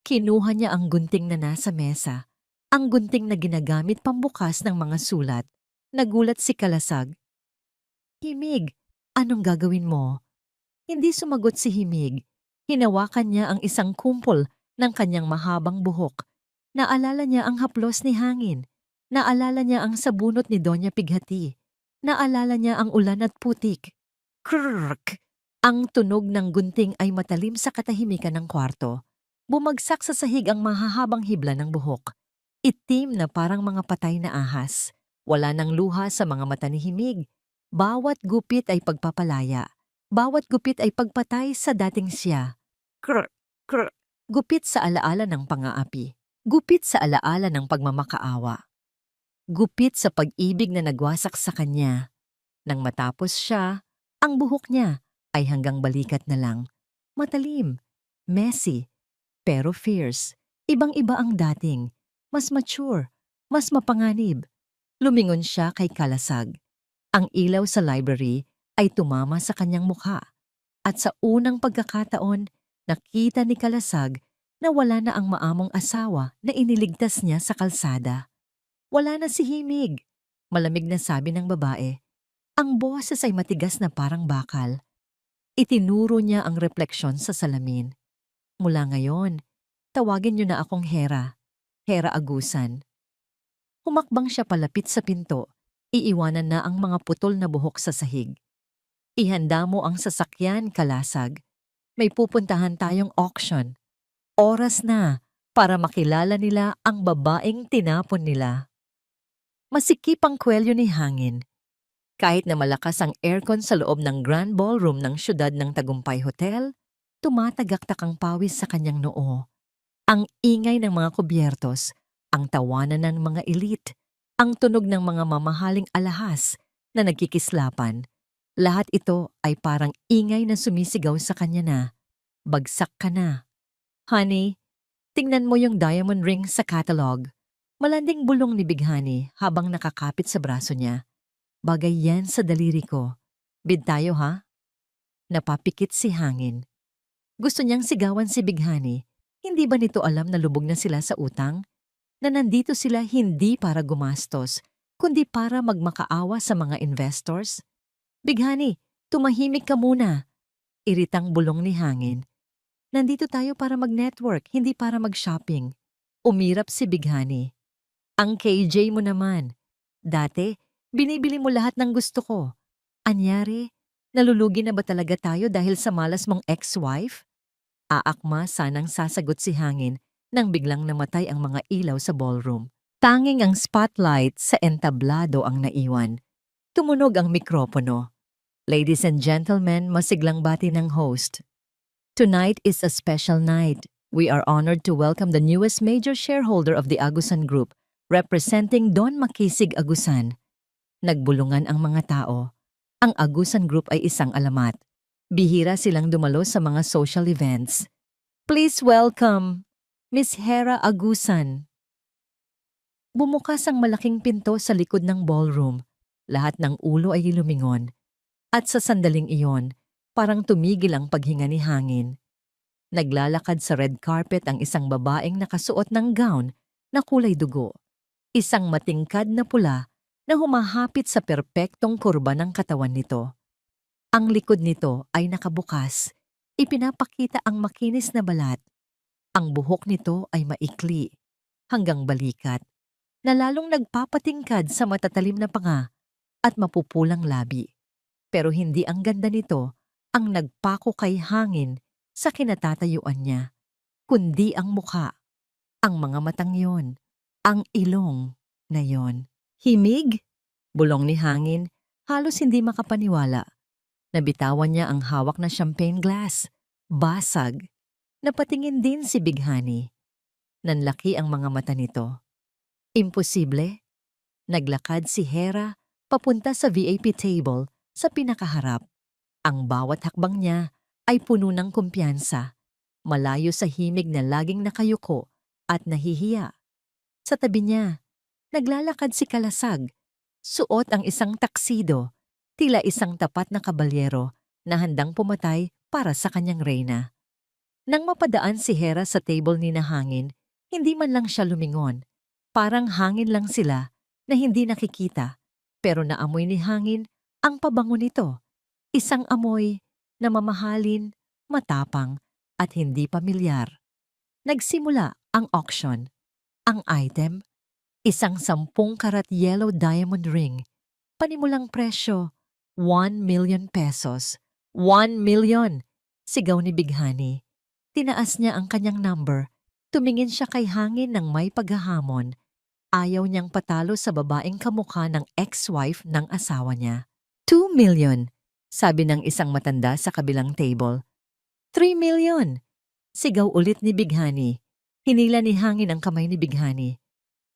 Kinuha niya ang gunting na nasa mesa. Ang gunting na ginagamit pambukas ng mga sulat. Nagulat si Kalasag. "Himig, anong gagawin mo?" Hindi sumagot si Himig. Hinawakan niya ang isang kumpol ng kanyang mahabang buhok. Naalala niya ang haplos ni Hangin. Naalala niya ang sabunot ni Doña Pighati. Naalala niya ang ulan at putik. Krrrk! Ang tunog ng gunting ay matalim sa katahimikan ng kwarto. Bumagsak sa sahig ang mahahabang hibla ng buhok. Itim na parang mga patay na ahas. Wala nang luha sa mga mata ni Himig. Bawat gupit ay pagpapalaya. Bawat gupit ay pagpatay sa dating siya. Krr, krr. Gupit sa alaala ng pang-aapi. Gupit sa alaala ng pagmamakaawa. Gupit sa pag-ibig na nagwasak sa kanya. Nang matapos siya, ang buhok niya ay hanggang balikat na lang. Matalim, messy, pero fierce. Ibang-iba ang dating. Mas mature, mas mapanganib. Lumingon siya kay Kalasag. Ang ilaw sa library ay tumama sa kanyang mukha at sa unang pagkakataon, nakita ni Kalasag na wala na ang maamong asawa na iniligtas niya sa kalsada. Wala na si Himig. Malamig na sabi ng babae. Ang boses ay matigas na parang bakal. Itinuro niya ang refleksyon sa salamin. Mula ngayon, tawagin niyo na akong Hera. Hera Agusan. Humakbang siya palapit sa pinto. Iiwanan na ang mga putol na buhok sa sahig. Ihanda mo ang sasakyan, Kalasag. May pupuntahan tayong auction. Oras na para makilala nila ang babaeng tinapon nila. Masikip ang kwelyo ni Hangin. Kahit na malakas ang aircon sa loob ng Grand Ballroom ng siyudad ng Tagumpay Hotel, tumatagaktak ang pawis sa kanyang noo. Ang ingay ng mga kubyertos, ang tawanan ng mga elite, ang tunog ng mga mamahaling alahas na nagkikislapan, lahat ito ay parang ingay na sumisigaw sa kanya na, bagsak ka na. Honey, tingnan mo yung diamond ring sa catalog. Malanding bulong ni Bighani habang nakakapit sa braso niya. Bagay yan sa daliri ko. Bid tayo ha? Napapikit si Hangin. Gusto niyang sigawan si Bighani. Hindi ba nito alam na lubog na sila sa utang? Na nandito sila hindi para gumastos, kundi para magmakaawa sa mga investors? Bighani, tumahimik ka muna. Iritang bulong ni Hangin. Nandito tayo para mag-network, hindi para mag-shopping. Umirap si Bighani. Ang KJ mo naman. Dati, binibili mo lahat ng gusto ko. Anyari, nalulugi na ba talaga tayo dahil sa malas mong ex-wife? Aakma sanang sasagot si Hangin nang biglang namatay ang mga ilaw sa ballroom. Tanging ang spotlight sa entablado ang naiwan. Tumunog ang mikropono. Ladies and gentlemen, masiglang bati ng host. Tonight is a special night. We are honored to welcome the newest major shareholder of the Agusan Group, representing Don Makisig Agusan. Nagbulungan ang mga tao. Ang Agusan Group ay isang alamat. Bihira silang dumalo sa mga social events. Please welcome Miss Hera Agusan. Bumukas ang malaking pinto sa likod ng ballroom. Lahat ng ulo ay lumingon. At sa sandaling iyon, parang tumigil ang paghinga ni Hangin. Naglalakad sa red carpet ang isang babaeng nakasuot ng gown na kulay dugo. Isang matingkad na pula na humahapit sa perpektong kurba ng katawan nito. Ang likod nito ay nakabukas. Ipinapakita ang makinis na balat. Ang buhok nito ay maikli, hanggang balikat, na lalong nagpapatingkad sa matatalim na panga at mapupulang labi. Pero hindi ang ganda nito ang nagpako kay Hangin sa kinatatayuan niya, kundi ang mukha, ang mga matang yon, ang ilong na yon. Himig? Bulong ni Hangin, halos hindi makapaniwala. Nabitawan niya ang hawak na champagne glass. Basag. Napatingin din si Bighani. Nanlaki ang mga mata nito. Imposible. Naglakad si Hera papunta sa VIP table sa pinakaharap. Ang bawat hakbang niya ay puno ng kumpiyansa, malayo sa himig na laging nakayuko at nahihiya. Sa tabi niya, naglalakad si Kalasag, suot ang isang taksido, tila isang tapat na kabalyero na handang pumatay para sa kanyang reyna. Nang mapadaan si Hera sa table ni na Hangin, hindi man lang siya lumingon. Parang hangin lang sila na hindi nakikita, pero naamoy ni Hangin ang pabango nito. Isang amoy na mamahalin, matapang at hindi pamilyar. Nagsimula ang auction. Ang item, isang 10 karat yellow diamond ring. Panimulang presyo, 1 million pesos. 1 million! Sigaw ni Bighani. Tinaas niya ang kanyang number. Tumingin siya kay Hangin ng may paghahamon. Ayaw niyang patalo sa babaeng kamukha ng ex-wife ng asawa niya. 2 million! Sabi ng isang matanda sa kabilang table. 3 million! Sigaw ulit ni Bighani. Hinila ni Hangin ang kamay ni Bighani.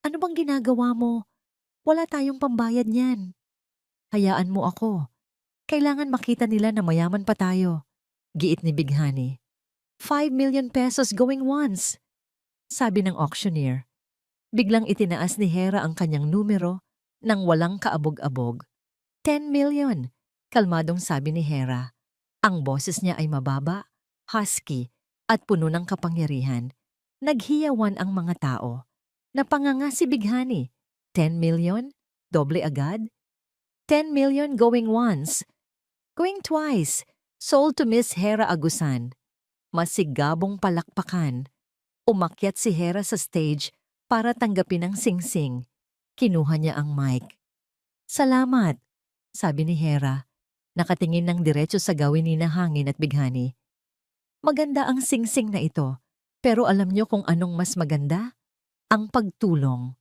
Ano bang ginagawa mo? Wala tayong pambayad niyan. Hayaan mo ako. Kailangan makita nila na mayaman pa tayo. Giit ni Bighani. 5 million pesos going once. Sabi ng auctioneer. Biglang itinaas ni Hera ang kanyang numero nang walang kaabog-abog. 10 million, kalmadong sabi ni Hera. Ang boses niya ay mababa, husky, at puno ng kapangyarihan. Naghiyawan ang mga tao. Napanganga si Bighani. 10 million? Doble agad? 10 million going once, going twice, sold to Miss Hera Agusan. Masigabong palakpakan. Umakyat si Hera sa stage para tanggapin ang singsing. Kinuha niya ang mic. Salamat, sabi ni Hera. Nakatingin ng diretso sa gawin ni Hangin at Bighani. Maganda ang singsing na ito, pero alam niyo kung anong mas maganda? Ang pagtulong.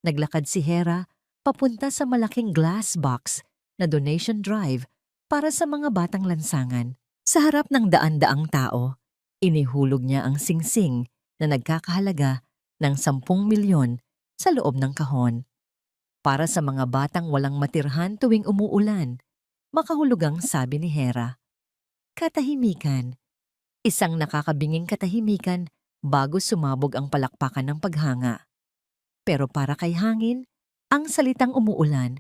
Naglakad si Hera papunta sa malaking glass box na donation drive para sa mga batang lansangan. Sa harap ng daan-daang tao, inihulog niya ang singsing na nagkakahalaga ng 10 milyon sa loob ng kahon. Para sa mga batang walang matirhan tuwing umuulan, makahulugang sabi ni Hera. Katahimikan. Isang nakakabinging katahimikan bago sumabog ang palakpakan ng paghanga. Pero para kay Hangin, ang salitang umuulan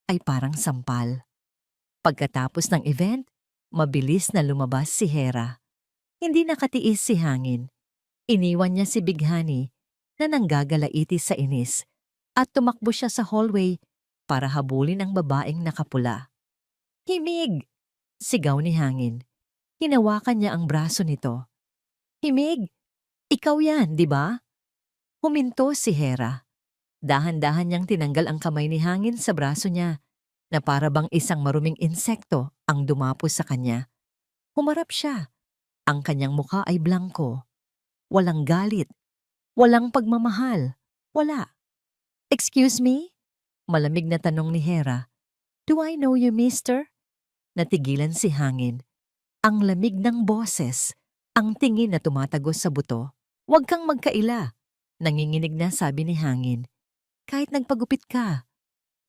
ay parang sampal. Pagkatapos ng event, mabilis na lumabas si Hera. Hindi nakatiis si Hangin. Iniwan niya si Bighani na nanggagalaiti sa inis at tumakbo siya sa hallway para habulin ang babaeng nakapula. Himig! Sigaw ni Hangin. Hinawakan niya ang braso nito. Himig! Ikaw yan, di ba? Huminto si Hera. Dahan-dahan niyang tinanggal ang kamay ni Hangin sa braso niya na para bang isang maruming insekto ang dumapos sa kanya. Humarap siya. Ang kanyang mukha ay blangko. Walang galit. Walang pagmamahal. Wala. Excuse me? Malamig na tanong ni Hera. Do I know you, mister? Natigilan si Hangin. Ang lamig ng boses, ang tingin na tumatagos sa buto. Huwag kang magkaila. Nanginginig na sabi ni Hangin. Kahit nagpagupit ka,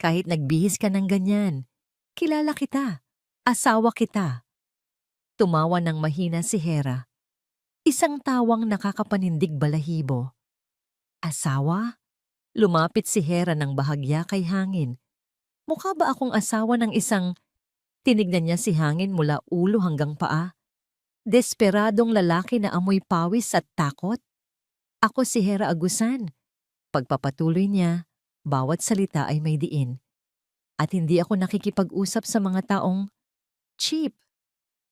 kahit nagbihis ka ng ganyan, kilala kita, asawa kita. Tumawa ng mahina si Hera. Isang tawang nakakapanindig balahibo. Asawa? Lumapit si Hera ng bahagya kay Hangin. Mukha ba akong asawa ng isang... Tinignan niya si Hangin mula ulo hanggang paa. Desperadong lalaki na amoy pawis at takot. Ako si Hera Agusan. Pagpapatuloy niya, bawat salita ay may diin. At hindi ako nakikipag-usap sa mga taong cheap.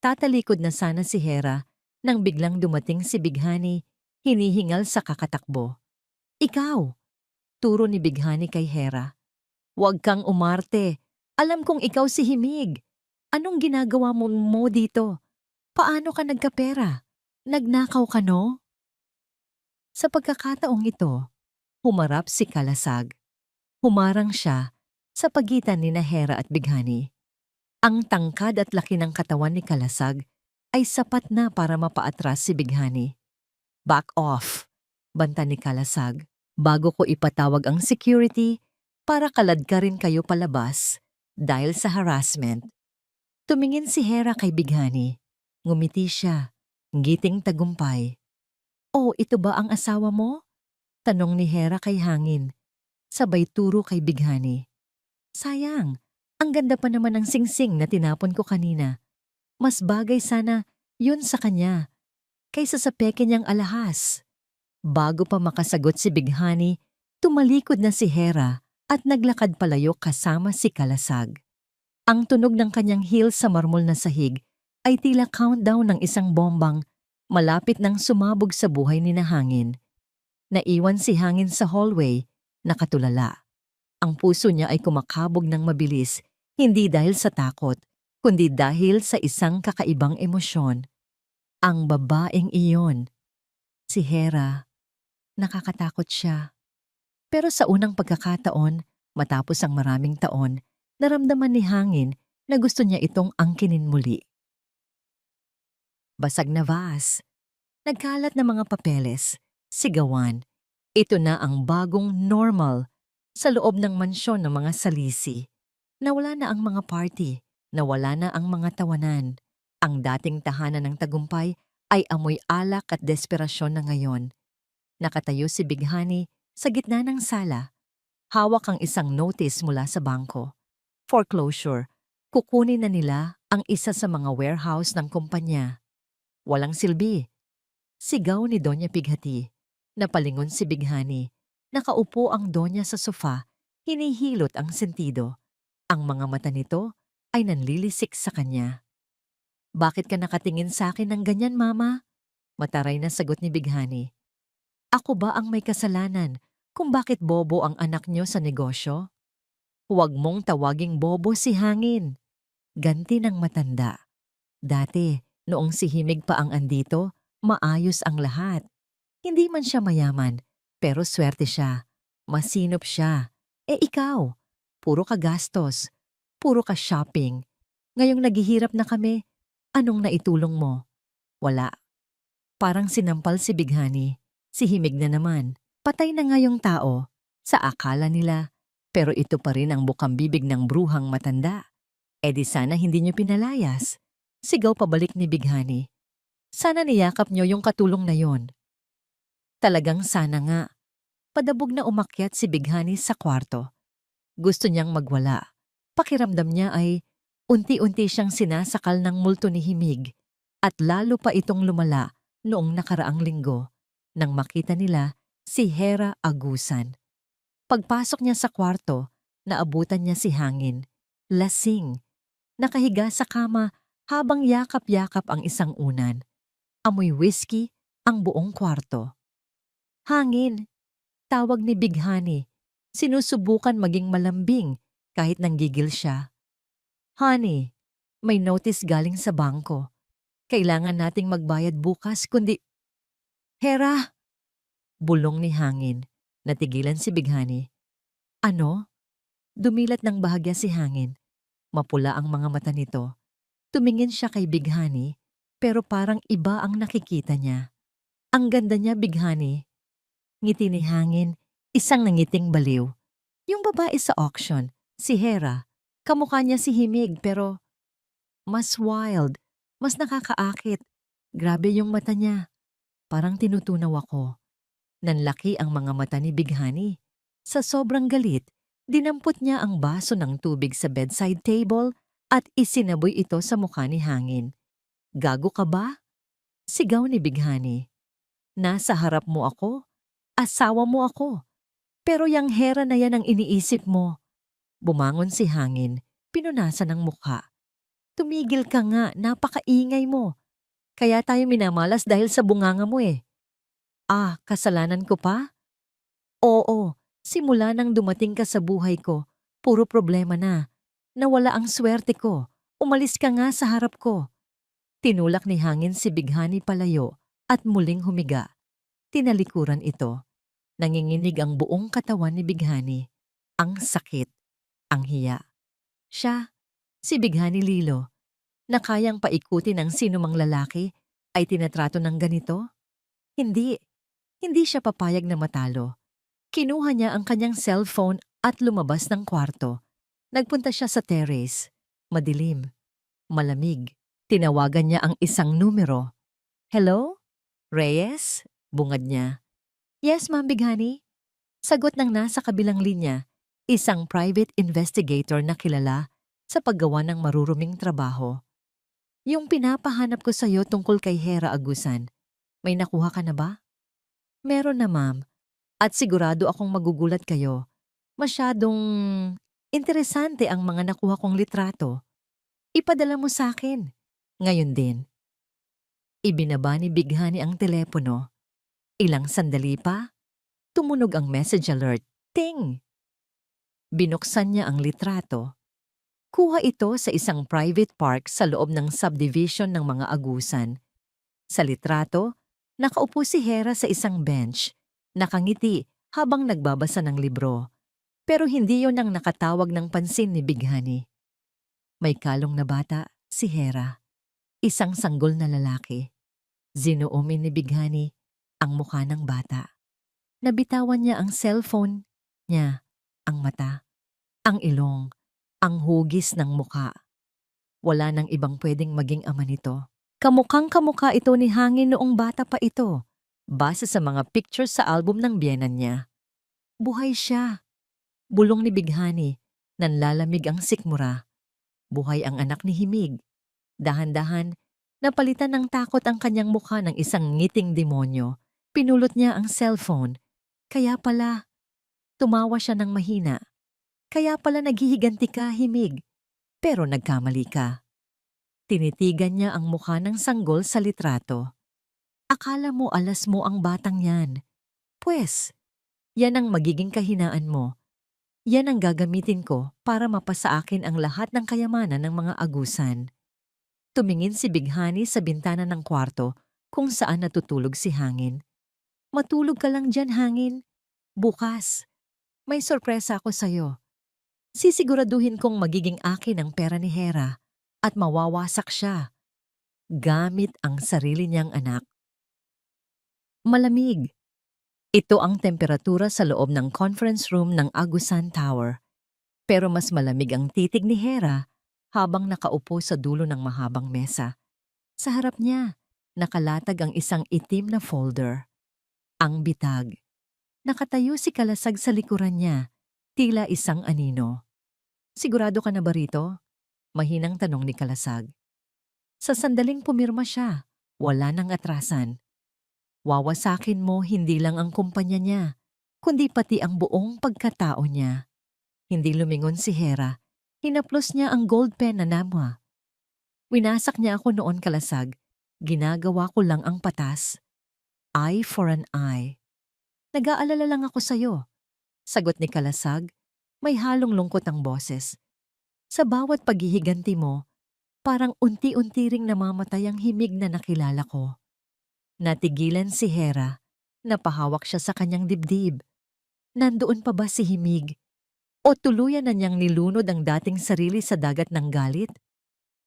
Tatalikod na sana si Hera nang biglang dumating si Bighani, hinihingal sa kakatakbo. Ikaw! Turo ni Bighani kay Hera. Huwag kang umarte. Alam kong ikaw si Himig. Anong ginagawa mo dito? Paano ka nagkapera? Nagnakaw ka, no? Sa pagkakataong ito, humarap si Kalasag. Humarang siya sa pagitan ni Hera at Bighani. Ang tangkad at laki ng katawan ni Kalasag ay sapat na para mapaatras si Bighani. Back off, banta ni Kalasag, bago ko ipatawag ang security para kaladkarin kayo palabas dahil sa harassment. Tumingin si Hera kay Bighani. Ngumiti siya, ngiting tagumpay. Oh, ito ba ang asawa mo? Tanong ni Hera kay Hangin. Sabay turo kay Bighani. Sayang, ang ganda pa naman ng singsing na tinapon ko kanina. Mas bagay sana yun sa kanya, kaysa sa peke niyang alahas. Bago pa makasagot si Bighani, tumalikod na si Hera at naglakad palayo kasama si Kalasag. Ang tunog ng kanyang heels sa marmol na sahig ay tila countdown ng isang bombang malapit nang sumabog sa buhay ni Hangin. Naiwan si Hangin sa hallway, nakatulala. Ang puso niya ay kumakabog ng mabilis, hindi dahil sa takot, kundi dahil sa isang kakaibang emosyon. Ang babaeng iyon. Si Hera. Nakakatakot siya. Pero sa unang pagkakataon, matapos ang maraming taon, naramdaman ni Hangin na gusto niya itong angkinin muli. Basag na vase. Nagkalat na mga papeles. Sigawan. Ito na ang bagong normal sa loob ng mansyon ng mga salisi. Nawala na ang mga party. Nawala na ang mga tawanan. Ang dating tahanan ng tagumpay ay amoy alak at desperasyon na ngayon. Nakatayo si Bighani sa gitna ng sala. Hawak ang isang notice mula sa bangko. Foreclosure. Kukunin na nila ang isa sa mga warehouse ng kumpanya. Walang silbi. Sigaw ni Doña Pighati. Napalingon si Bighani. Nakaupo ang Donya sa sofa, hinihilot ang sentido. Ang mga mata nito ay nanlilisik sa kanya. Bakit ka nakatingin sa akin ng ganyan, Mama? Mataray na sagot ni Bighani. Ako ba ang may kasalanan kung bakit bobo ang anak niyo sa negosyo? Huwag mong tawaging bobo si Hangin. Ganti ng matanda. Dati, noong si Himig pa ang andito, maayos ang lahat. Hindi man siya mayaman, pero swerte siya. Masinop siya. Ikaw, puro ka gastos, puro ka shopping. Ngayong naghihirap na kami, anong naitulong mo? Wala. Parang sinampal si Bighani. Si Himig na naman. Patay na nga yung tao. Sa akala nila. Pero ito pa rin ang bukang-bibig ng bruhang matanda. Di sana hindi niyo pinalayas. Sigaw pabalik ni Bighani. Sana niyakap niyo yung katulong na yon. Talagang sana nga. Padabog na umakyat si Bighani sa kwarto. Gusto niyang magwala. Pakiramdam niya ay unti-unti siyang sinasakal ng multo ni Himig at lalo pa itong lumala noong nakaraang linggo nang makita nila si Hera Agusan. Pagpasok niya sa kwarto, naabutan niya si Hangin. Lasing. Nakahiga sa kama habang yakap-yakap ang isang unan. Amoy whiskey ang buong kwarto. Hangin. Tawag ni Bighani. Sinusubukan maging malambing kahit nanggigil siya. Honey, may notice galing sa bangko. Kailangan nating magbayad bukas kundi... Hera! Bulong ni Hangin. Natigilan si Bighani. Ano? Dumilat ng bahagya si Hangin. Mapula ang mga mata nito. Tumingin siya kay Bighani, pero parang iba ang nakikita niya. Ang ganda niya, Bighani. Ngiti ni Hangin, isang nangiting baliw. Yung babae sa auction, si Hera, kamukha niya si Himig pero mas wild, mas nakakaakit. Grabe yung mata niya. Parang tinutunaw ako. Nanlaki ang mga mata ni Bighani. Sa sobrang galit, dinampot niya ang baso ng tubig sa bedside table at isinaboy ito sa mukha ni Hangin. Gago ka ba? Sigaw ni Bighani. Nasa harap mo ako? Asawa mo ako. Pero yang Hera na yan ang iniisip mo. Bumangon si Hangin, pinunasan ng mukha. Tumigil ka nga, napakaingay mo. Kaya tayo minamalas dahil sa bunganga mo eh. Kasalanan ko pa? Oo, simula nang dumating ka sa buhay ko, puro problema na. Nawala ang swerte ko. Umalis ka nga sa harap ko. Tinulak ni Hangin si Bighani palayo at muling humiga. Tinalikuran ito. Nanginginig ang buong katawan ni Bighani. Ang sakit, ang hiya. Siya, si Bighani Lilo, na kayang paikuti ng sinumang lalaki ay tinatrato ng ganito? Hindi siya papayag na matalo. Kinuha niya ang kanyang cellphone at lumabas ng kwarto. Nagpunta siya sa terrace. Madilim, malamig. Tinawagan niya ang isang numero. Hello? Reyes? Bungad niya. Yes, Ma'am Bighani. Sagot ng nasa kabilang linya, isang private investigator na kilala sa paggawa ng maruruming trabaho. Yung pinapahanap ko sa'yo tungkol kay Hera Agusan, may nakuha ka na ba? Meron na, ma'am. At sigurado akong magugulat kayo. Masyadong interesante ang mga nakuha kong litrato. Ipadala mo sa akin. Ngayon din. Ibinaba ni Bighani ang telepono. Ilang sandali pa, tumunog ang message alert. Ting! Binuksan niya ang litrato. Kuha ito sa isang private park sa loob ng subdivision ng mga Agusan. Sa litrato, nakaupo si Hera sa isang bench, nakangiti habang nagbabasa ng libro. Pero hindi yon ang nakatawag ng pansin ni Bighani. May kalong na bata, si Hera. Isang sanggol na lalaki. Zinoomin ni Bighani ang mukha ng bata. Nabitawan niya ang cellphone niya, ang mata, ang ilong, ang hugis ng mukha. Wala nang ibang pwedeng maging ama nito. Kamukhang-kamukha ito ni Hangin noong bata pa ito, base sa mga pictures sa album ng biyenan niya. Buhay siya. Bulong ni Bighani. Nanlalamig ang sikmura. Buhay ang anak ni Himig. Dahan-dahan, napalitan ng takot ang kanyang mukha ng isang ngiting demonyo. Pinulot niya ang cellphone. Kaya pala, tumawa siya ng mahina. Kaya pala naghihiganti ka, Himig. Pero nagkamali ka. Tinitigan niya ang mukha ng sanggol sa litrato. Akala mo alas mo ang batang yan. Pwes, yan ang magiging kahinaan mo. Yan ang gagamitin ko para mapasa akin ang lahat ng kayamanan ng mga agusan. Tumingin si Bighani sa bintana ng kwarto kung saan natutulog si Hangin. Matulog ka lang dyan, Hangin. Bukas, may sorpresa ako sa'yo. Sisiguraduhin kong magiging akin ang pera ni Hera at mawawasak siya gamit ang sarili niyang anak. Malamig. Ito ang temperatura sa loob ng conference room ng Agusan Tower. Pero mas malamig ang titig ni Hera habang nakaupo sa dulo ng mahabang mesa. Sa harap niya, nakalatag ang isang itim na folder. Ang bitag. Nakatayo si Kalasag sa likuran niya, tila isang anino. Sigurado ka na ba rito? Mahinang tanong ni Kalasag. Sa sandaling pumirma siya, wala nang atrasan. Wawasakin mo hindi lang ang kumpanya niya, kundi pati ang buong pagkatao niya. Hindi lumingon si Hera. Hinaplos niya ang gold pen na namwa. Winasak niya ako noon, Kalasag. Ginagawa ko lang ang patas. Eye for an eye. Nag-aalala lang ako sa'yo. Sagot ni Kalasag. May halong lungkot ang boses. Sa bawat paghihiganti mo, parang unti-unti ring namamatay ang himig na nakilala ko. Natigilan si Hera. Napahawak siya sa kanyang dibdib. Nandoon pa ba si Himig? O tuluyan na niyang nilunod ang dating sarili sa dagat ng galit?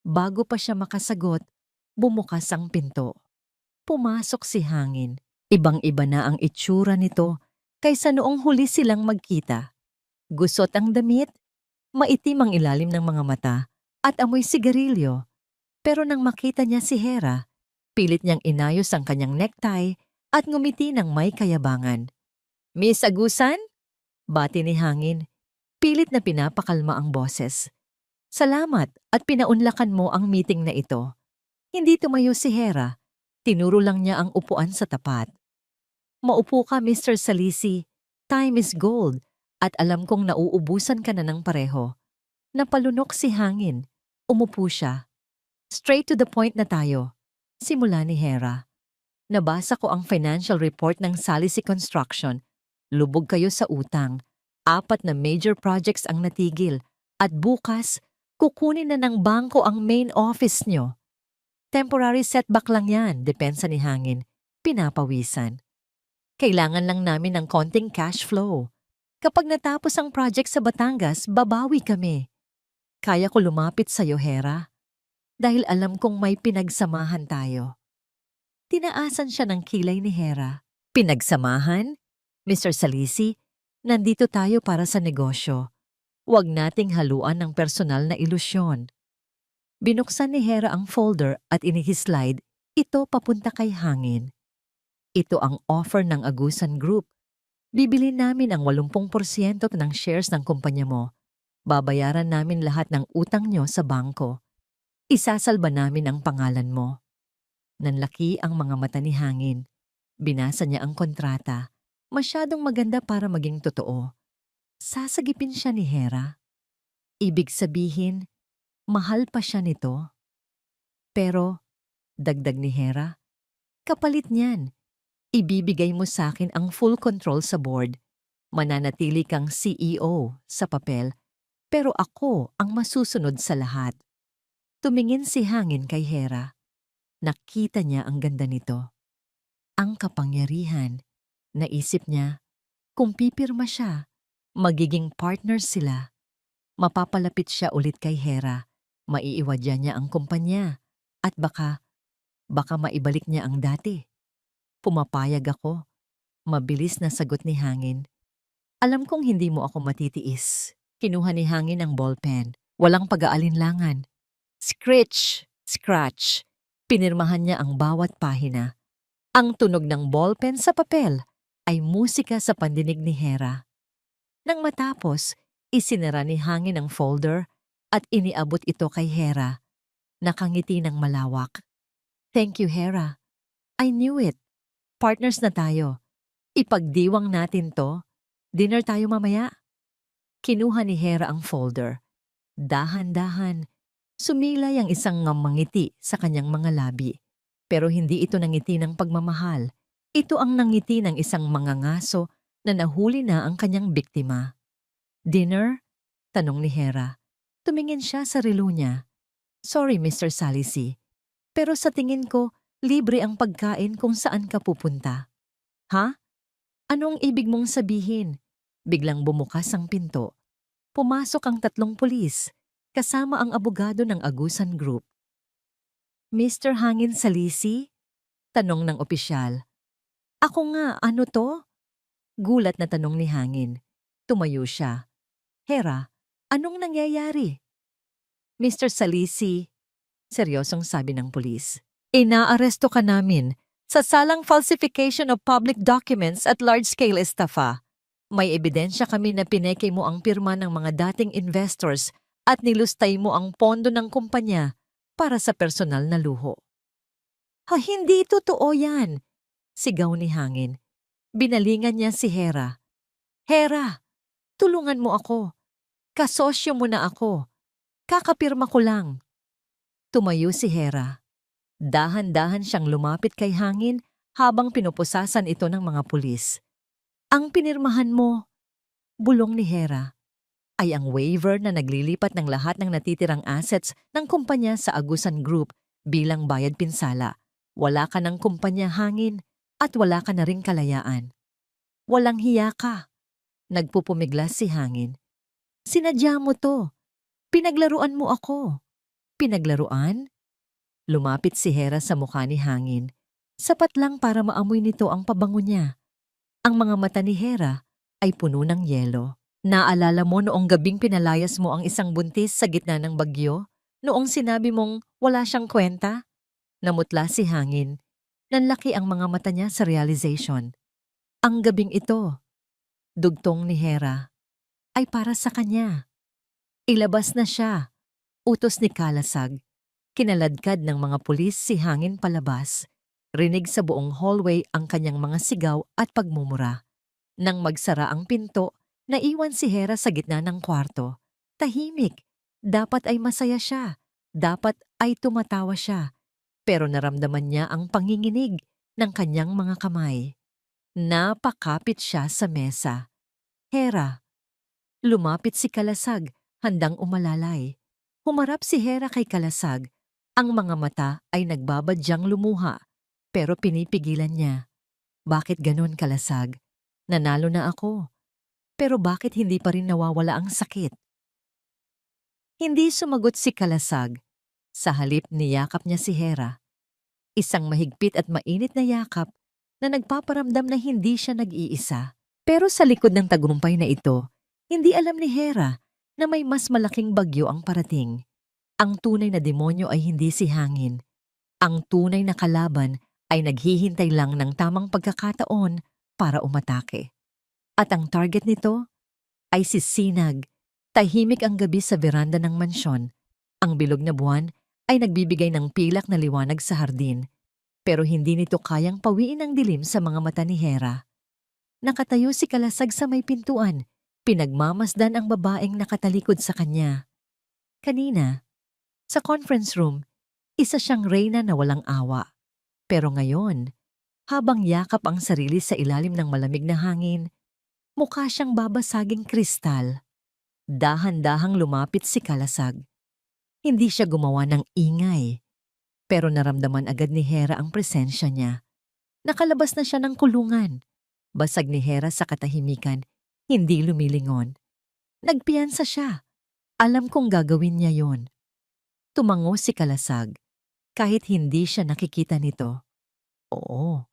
Bago pa siya makasagot, bumukas ang pinto. Pumasok si Hangin. Ibang-iba na ang itsura nito kaysa noong huli silang magkita. Gusot ang damit, maitim ang ilalim ng mga mata, at amoy sigarilyo. Pero nang makita niya si Hera, pilit niyang inayos ang kanyang necktie at ngumiti ng may kayabangan. Miss Agusan? Bati ni Hangin. Pilit na pinapakalma ang boses. Salamat at pinaunlakan mo ang meeting na ito. Hindi tumayo si Hera. Tinuro lang niya ang upuan sa tapat. Maupo ka, Mr. Salisi. Time is gold at alam kong nauubusan ka na ng pareho. Napalunok si Hangin. Umupo siya. Straight to the point na tayo. Simula ni Hera. Nabasa ko ang financial report ng Salisi Construction. Lubog kayo sa utang. 4 na major projects ang natigil. At bukas, kukunin na ng bangko ang main office nyo. Temporary setback lang yan, depensa ni Hangin. Pinapawisan. Kailangan lang namin ng konting cash flow. Kapag natapos ang project sa Batangas, babawi kami. Kaya ko lumapit sa'yo, Hera. Dahil alam kong may pinagsamahan tayo. Tinaasan siya ng kilay ni Hera. Pinagsamahan? Mr. Salisi, nandito tayo para sa negosyo. Huwag nating haluan ng personal na ilusyon. Binuksan ni Hera ang folder at inihislide, ito papunta kay Hangin. Ito ang offer ng Agusan Group. Bibili namin ang 80% ng shares ng kumpanya mo. Babayaran namin lahat ng utang nyo sa bangko. Isasalba namin ang pangalan mo. Nanlaki ang mga mata ni Hangin. Binasa niya ang kontrata. Masyadong maganda para maging totoo. Sasagipin siya ni Hera. Ibig sabihin, mahal pa siya nito. Pero, dagdag ni Hera, kapalit niyan, ibibigay mo sa akin ang full control sa board. Mananatili kang CEO sa papel, pero ako ang masusunod sa lahat. Tumingin si Hangin kay Hera. Nakita niya ang ganda nito. Ang kapangyarihan. Naisip niya, kung pipirma siya, magiging partners sila. Mapapalapit siya ulit kay Hera. Maiiwadya niya ang kumpanya. At baka maibalik niya ang dati. Pumapayag ako. Mabilis na sagot ni Hangin. Alam kong hindi mo ako matitiis. Kinuha ni Hangin ang ballpen. Walang pag-aalinlangan. Scratch, scratch. Pinirmahan niya ang bawat pahina. Ang tunog ng ballpen sa papel ay musika sa pandinig ni Hera. Nang matapos, Isinara ni Hangin ang folder at iniabot ito kay Hera. Nakangiti ng malawak. Thank you, Hera. I knew it. Partners na tayo. Ipagdiwang natin to. Dinner tayo mamaya. Kinuha ni Hera ang folder. Dahan-dahan, sumilay ang isang ngiti sa kanyang mga labi. Pero hindi ito nangiti ng pagmamahal. Ito ang nangiti ng isang mangangaso na nahuli na ang kanyang biktima. Dinner? Tanong ni Hera. Tumingin siya sa relo niya. Sorry, Mr. Salisi. Pero sa tingin ko, libre ang pagkain kung saan ka pupunta. Ha? Anong ibig mong sabihin? Biglang bumukas ang pinto. Pumasok ang 3 pulis, kasama ang abogado ng Agusan Group. Mr. Hangin Salisi? Tanong ng opisyal. Ako nga, ano to? Gulat na tanong ni Hangin. Tumayo siya. Hera, anong nangyayari? Mr. Salisi, seryosong sabi ng pulis. Inaaresto ka namin sa salang falsification of public documents at large-scale estafa. May ebidensya kami na pineke mo ang pirma ng mga dating investors at nilustay mo ang pondo ng kumpanya para sa personal na luho. Hindi totoo yan, sigaw ni Hangin. Binalingan niya si Hera. Hera, tulungan mo ako. Kasosyo mo na ako. Kakapirma ko lang. Tumayo si Hera. Dahan-dahan siyang lumapit kay Hangin habang pinupusasan ito ng mga pulis. Ang pinirmahan mo, bulong ni Hera, ay ang waiver na naglilipat ng lahat ng natitirang assets ng kumpanya sa Agusan Group bilang bayad pinsala. Wala ka ng kumpanya, Hangin, at wala ka na ring kalayaan. Walang hiya ka. Nagpupumiglas si Hangin. Sinadya mo to. Pinaglaruan mo ako. Pinaglaruan? Lumapit si Hera sa mukha ni Hangin. Sapat lang para maamoy nito ang pabango niya. Ang mga mata ni Hera ay puno ng yelo. Naalala mo noong gabing pinalayas mo ang isang buntis sa gitna ng bagyo? Noong sinabi mong wala siyang kwenta? Namutla si Hangin. Nanlaki ang mga mata niya sa realization. Ang gabing ito, dugtong ni Hera, ay para sa kanya. Ilabas na siya. Utos ni Kalasag. Kinaladkad ng mga pulis si Hangin palabas. Rinig sa buong hallway ang kanyang mga sigaw at pagmumura. Nang magsara ang pinto, naiwan si Hera sa gitna ng kwarto. Tahimik. Dapat ay masaya siya. Dapat ay tumatawa siya. Pero naramdaman niya ang panginginig ng kanyang mga kamay. Napakapit siya sa mesa. Hera. Lumapit si Kalasag, handang umalalay. Humarap si Hera kay Kalasag. Ang mga mata ay nagbabadyang lumuha, pero pinipigilan niya. Bakit ganon, Kalasag? Nanalo na ako. Pero bakit hindi pa rin nawawala ang sakit? Hindi sumagot si Kalasag. Sa halip niyakap niya si Hera. Isang mahigpit at mainit na yakap na nagpaparamdam na hindi siya nag-iisa. Pero sa likod ng tagumpay na ito, hindi alam ni Hera na may mas malaking bagyo ang parating. Ang tunay na demonyo ay hindi si Hangin. Ang tunay na kalaban ay naghihintay lang ng tamang pagkakataon para umatake. At ang target nito ay si Sinag. Tahimik ang gabi sa veranda ng mansyon. Ang bilog na buwan ay nagbibigay ng pilak na liwanag sa hardin. Pero hindi nito kayang pawiin ang dilim sa mga mata ni Hera. Nakatayo si Kalasag sa may pintuan. Pinagmamasdan ang babaeng nakatalikod sa kanya. Kanina, sa conference room, isa siyang reyna na walang awa. Pero ngayon, habang yakap ang sarili sa ilalim ng malamig na hangin, mukha siyang babasaging kristal. Dahan-dahang lumapit si Kalasag. Hindi siya gumawa ng ingay, pero naramdaman agad ni Hera ang presensya niya. Nakalabas na siya ng kulungan. Basag ni Hera sa katahimikan, hindi lumilingon. Nagpiyansa siya. Alam kong gagawin niya yon. Tumango si Kalasag, kahit hindi siya nakikita nito. Oo,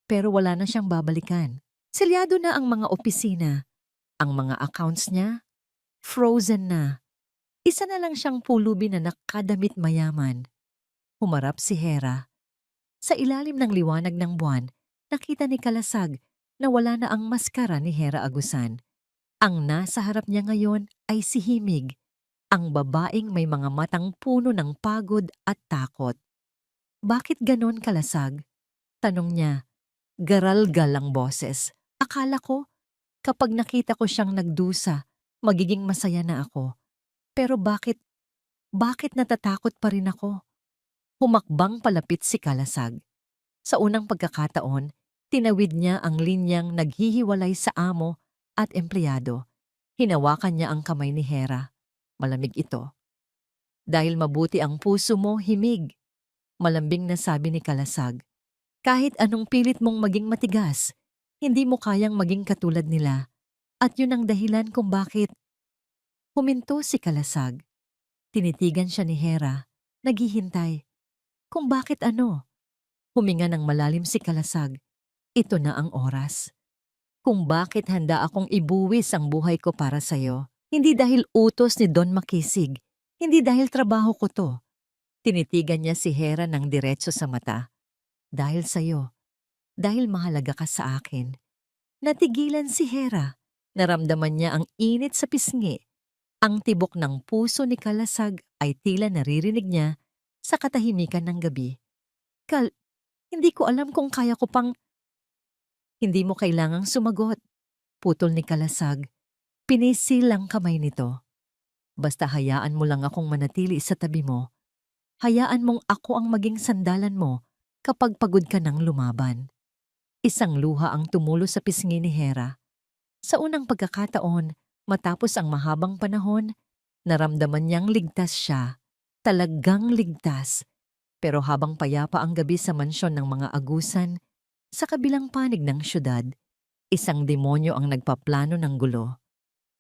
pero wala na siyang babalikan. Selyado na ang mga opisina. Ang mga accounts niya, frozen na. Isa na lang siyang pulubi na nakadamit mayaman. Humarap si Hera. Sa ilalim ng liwanag ng buwan, nakita ni Kalasag na wala na ang maskara ni Hera Agusan. Ang nasa harap niya ngayon ay si Himig, ang babaeng may mga matang puno ng pagod at takot. Bakit ganon kalasag? Tanong niya. Garalgal ang boses. Akala ko, kapag nakita ko siyang nagdusa, magiging masaya na ako. Pero bakit natatakot pa rin ako? Humakbang palapit si Kalasag. Sa unang pagkakataon, tinawid niya ang linyang naghihiwalay sa amo at empleyado. Hinawakan niya ang kamay ni Hera. Malamig ito. Dahil mabuti ang puso mo, Himig. Malambing na sabi ni Kalasag. Kahit anong pilit mong maging matigas, hindi mo kayang maging katulad nila. At yun ang dahilan kung bakit. Huminto si Kalasag. Tinitigan siya ni Hera, naghihintay. Kung bakit ano? Huminga ng malalim si Kalasag. Ito na ang oras. Kung bakit handa akong ibuwis ang buhay ko para sa'yo. Hindi dahil utos ni Don Makisig. Hindi dahil trabaho ko to. Tinitigan niya si Hera ng diretso sa mata. Dahil sa'yo. Dahil mahalaga ka sa akin. Natigilan si Hera. Naramdaman niya ang init sa pisngi. Ang tibok ng puso ni Kalasag ay tila naririnig niya sa katahimikan ng gabi. Hindi ko alam kung kaya ko pang... Hindi mo kailangang sumagot. Putol ni Kalasag. Pinisil ang kamay nito. Basta hayaan mo lang akong manatili sa tabi mo. Hayaan mong ako ang maging sandalan mo kapag pagod ka ng lumaban. Isang luha ang tumulo sa pisngi ni Hera. Sa unang pagkakataon, matapos ang mahabang panahon, naramdaman niyang ligtas siya. Talagang ligtas. Pero habang payapa ang gabi sa mansyon ng mga agusan, sa kabilang panig ng syudad, isang demonyo ang nagpaplano ng gulo.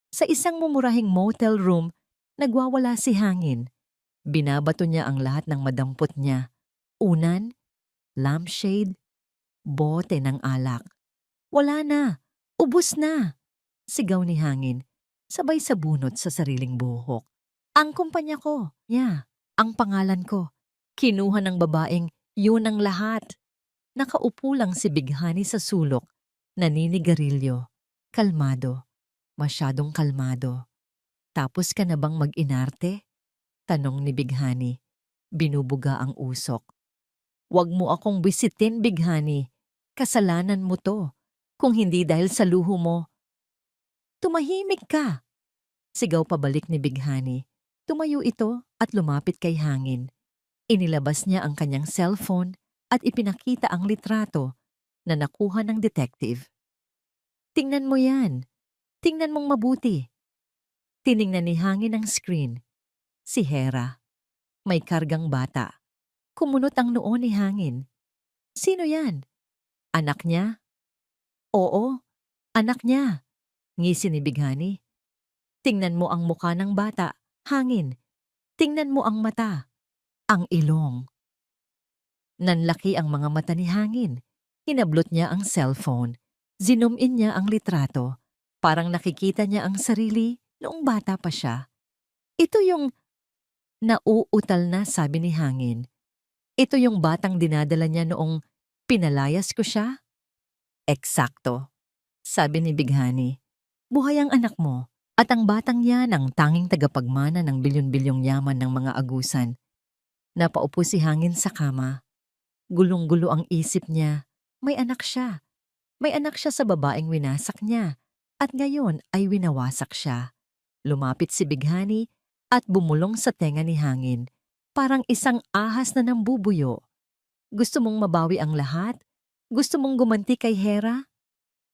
Sa isang mumurahing motel room, nagwawala si Hangin. Binabato niya ang lahat ng madampot niya. Unan, lampshade, bote ng alak. Wala na! Ubus na! Sigaw ni Hangin, sabay sa bunot sa sariling buhok. Ang kumpanya ko, ang pangalan ko. Kinuha ng babaeng yun ang lahat. Nakaupo lang si Bighani sa sulok, naninigarilyo, kalmado, masyadong kalmado. Tapos ka na bang mag-inarte? Tanong ni Bighani, binubuga ang usok. Huwag mo akong bisitin, Bighani. Kasalanan mo to. Kung hindi dahil sa luho mo. Tumahimik ka! Sigaw pabalik ni Bighani. Tumayo ito at lumapit kay Hangin. Inilabas niya ang kanyang cellphone at ipinakita ang litrato na nakuha ng detective. Tingnan mo yan. Tingnan mong mabuti. Tiningnan ni Hangin ang screen. Si Hera. May kargang bata. Kumunot ang noo ni Hangin. Sino yan? Anak niya? Oo, anak niya. Ngisi ni Bighani. Tingnan mo ang muka ng bata, Hangin. Tingnan mo ang mata, ang ilong. Nanlaki ang mga mata ni Hangin. Hinablot niya ang cellphone. Zoom in niya ang litrato. Parang nakikita niya ang sarili noong bata pa siya. Ito yung... Nauutal na, sabi ni Hangin. Ito yung batang dinadala niya noong pinalayas ko siya? Eksakto, sabi ni Bighani. Buhay ang anak mo at ang batang yan ang tanging tagapagmana ng bilyon-bilyong yaman ng mga agusan. Napaupo si Hangin sa kama. Gulong-gulo ang isip niya. May anak siya. May anak siya sa babaeng winasak niya. At ngayon ay winawasak siya. Lumapit si Bighani at bumulong sa tenga ni Hangin. Parang isang ahas na nambubuyo. Gusto mong mabawi ang lahat? Gusto mong gumanti kay Hera?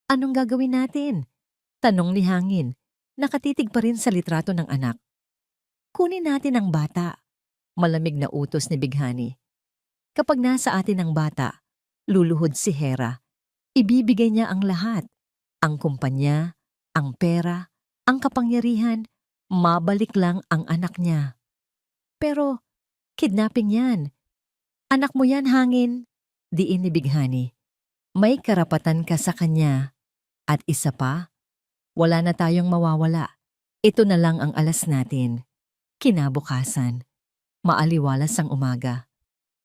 Anong gagawin natin? Tanong ni Hangin. Nakatitig pa rin sa litrato ng anak. Kunin natin ang bata. Malamig na utos ni Bighani. Kapag nasa atin ang bata, luluhod si Hera. Ibibigay niya ang lahat. Ang kumpanya, ang pera, ang kapangyarihan, mabalik lang ang anak niya. Pero, kidnapping yan. Anak mo yan, Hangin. Diin ni Bighani. May karapatan ka sa kanya. At isa pa, wala na tayong mawawala. Ito na lang ang alas natin. Kinabukasan. Maaliwalas ang umaga.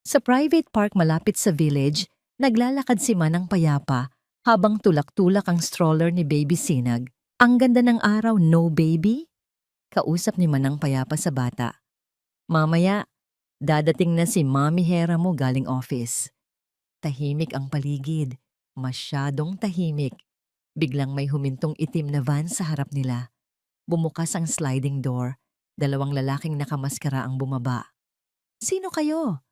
Sa private park malapit sa village, naglalakad si Manang payapa habang tulak-tulak ang stroller ni Baby Sinag. Ang ganda ng araw, no baby? Kausap ni Manang Payapa sa bata. Mamaya, dadating na si Mami Hera mo galing office. Tahimik ang paligid. Masyadong tahimik. Biglang may humintong itim na van sa harap nila. Bumukas ang sliding door. Dalawang lalaking nakamaskara ang bumaba. Sino kayo?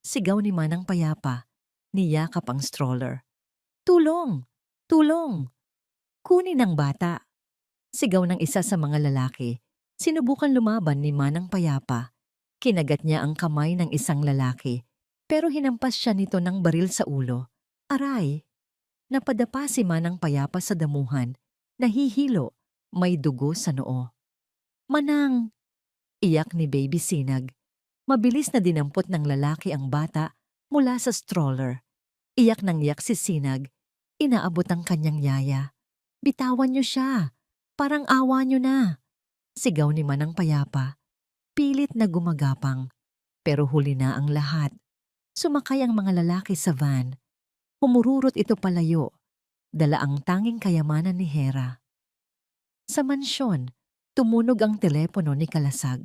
Sigaw ni Manang Payapa. Niyakap ang stroller. Tulong! Tulong! Kunin ang bata. Sigaw ng isa sa mga lalaki. Sinubukan lumaban ni Manang Payapa. Kinagat niya ang kamay ng isang lalaki, pero hinampas siya nito ng baril sa ulo. Aray! Napadapa si Manang Payapa sa damuhan. Nahihilo, may dugo sa noo. Manang! Iyak ni Baby Sinag. Mabilis na dinampot ng lalaki ang bata mula sa stroller. Iyak nang iyak si Sinag. Inaabot ang kanyang yaya. Bitawan niyo siya. Parang awa niyo na. Sigaw ni Manang Payapa. Pilit na gumagapang. Pero huli na ang lahat. Sumakay ang mga lalaki sa van. Humururot ito palayo. Dala ang tanging kayamanan ni Hera. Sa mansyon, tumunog ang telepono ni Kalasag.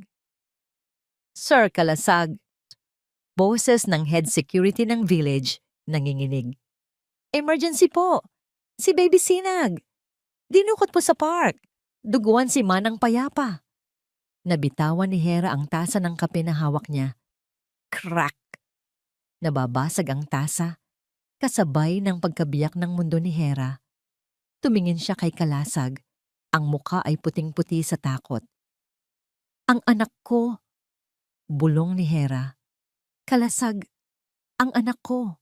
Sir Kalasag. Boses ng head security ng village nanginginig. Emergency po! Si Baby Sinag! Dinukot po sa park! Duguan si Manang Payapa! Nabitawan ni Hera ang tasa ng kape na hawak niya. Crack! Nababasag ang tasa, kasabay ng pagkabiyak ng mundo ni Hera. Tumingin siya kay Kalasag. Ang muka ay puting-puti sa takot. Ang anak ko! Bulong ni Hera. Kalasag, ang anak ko!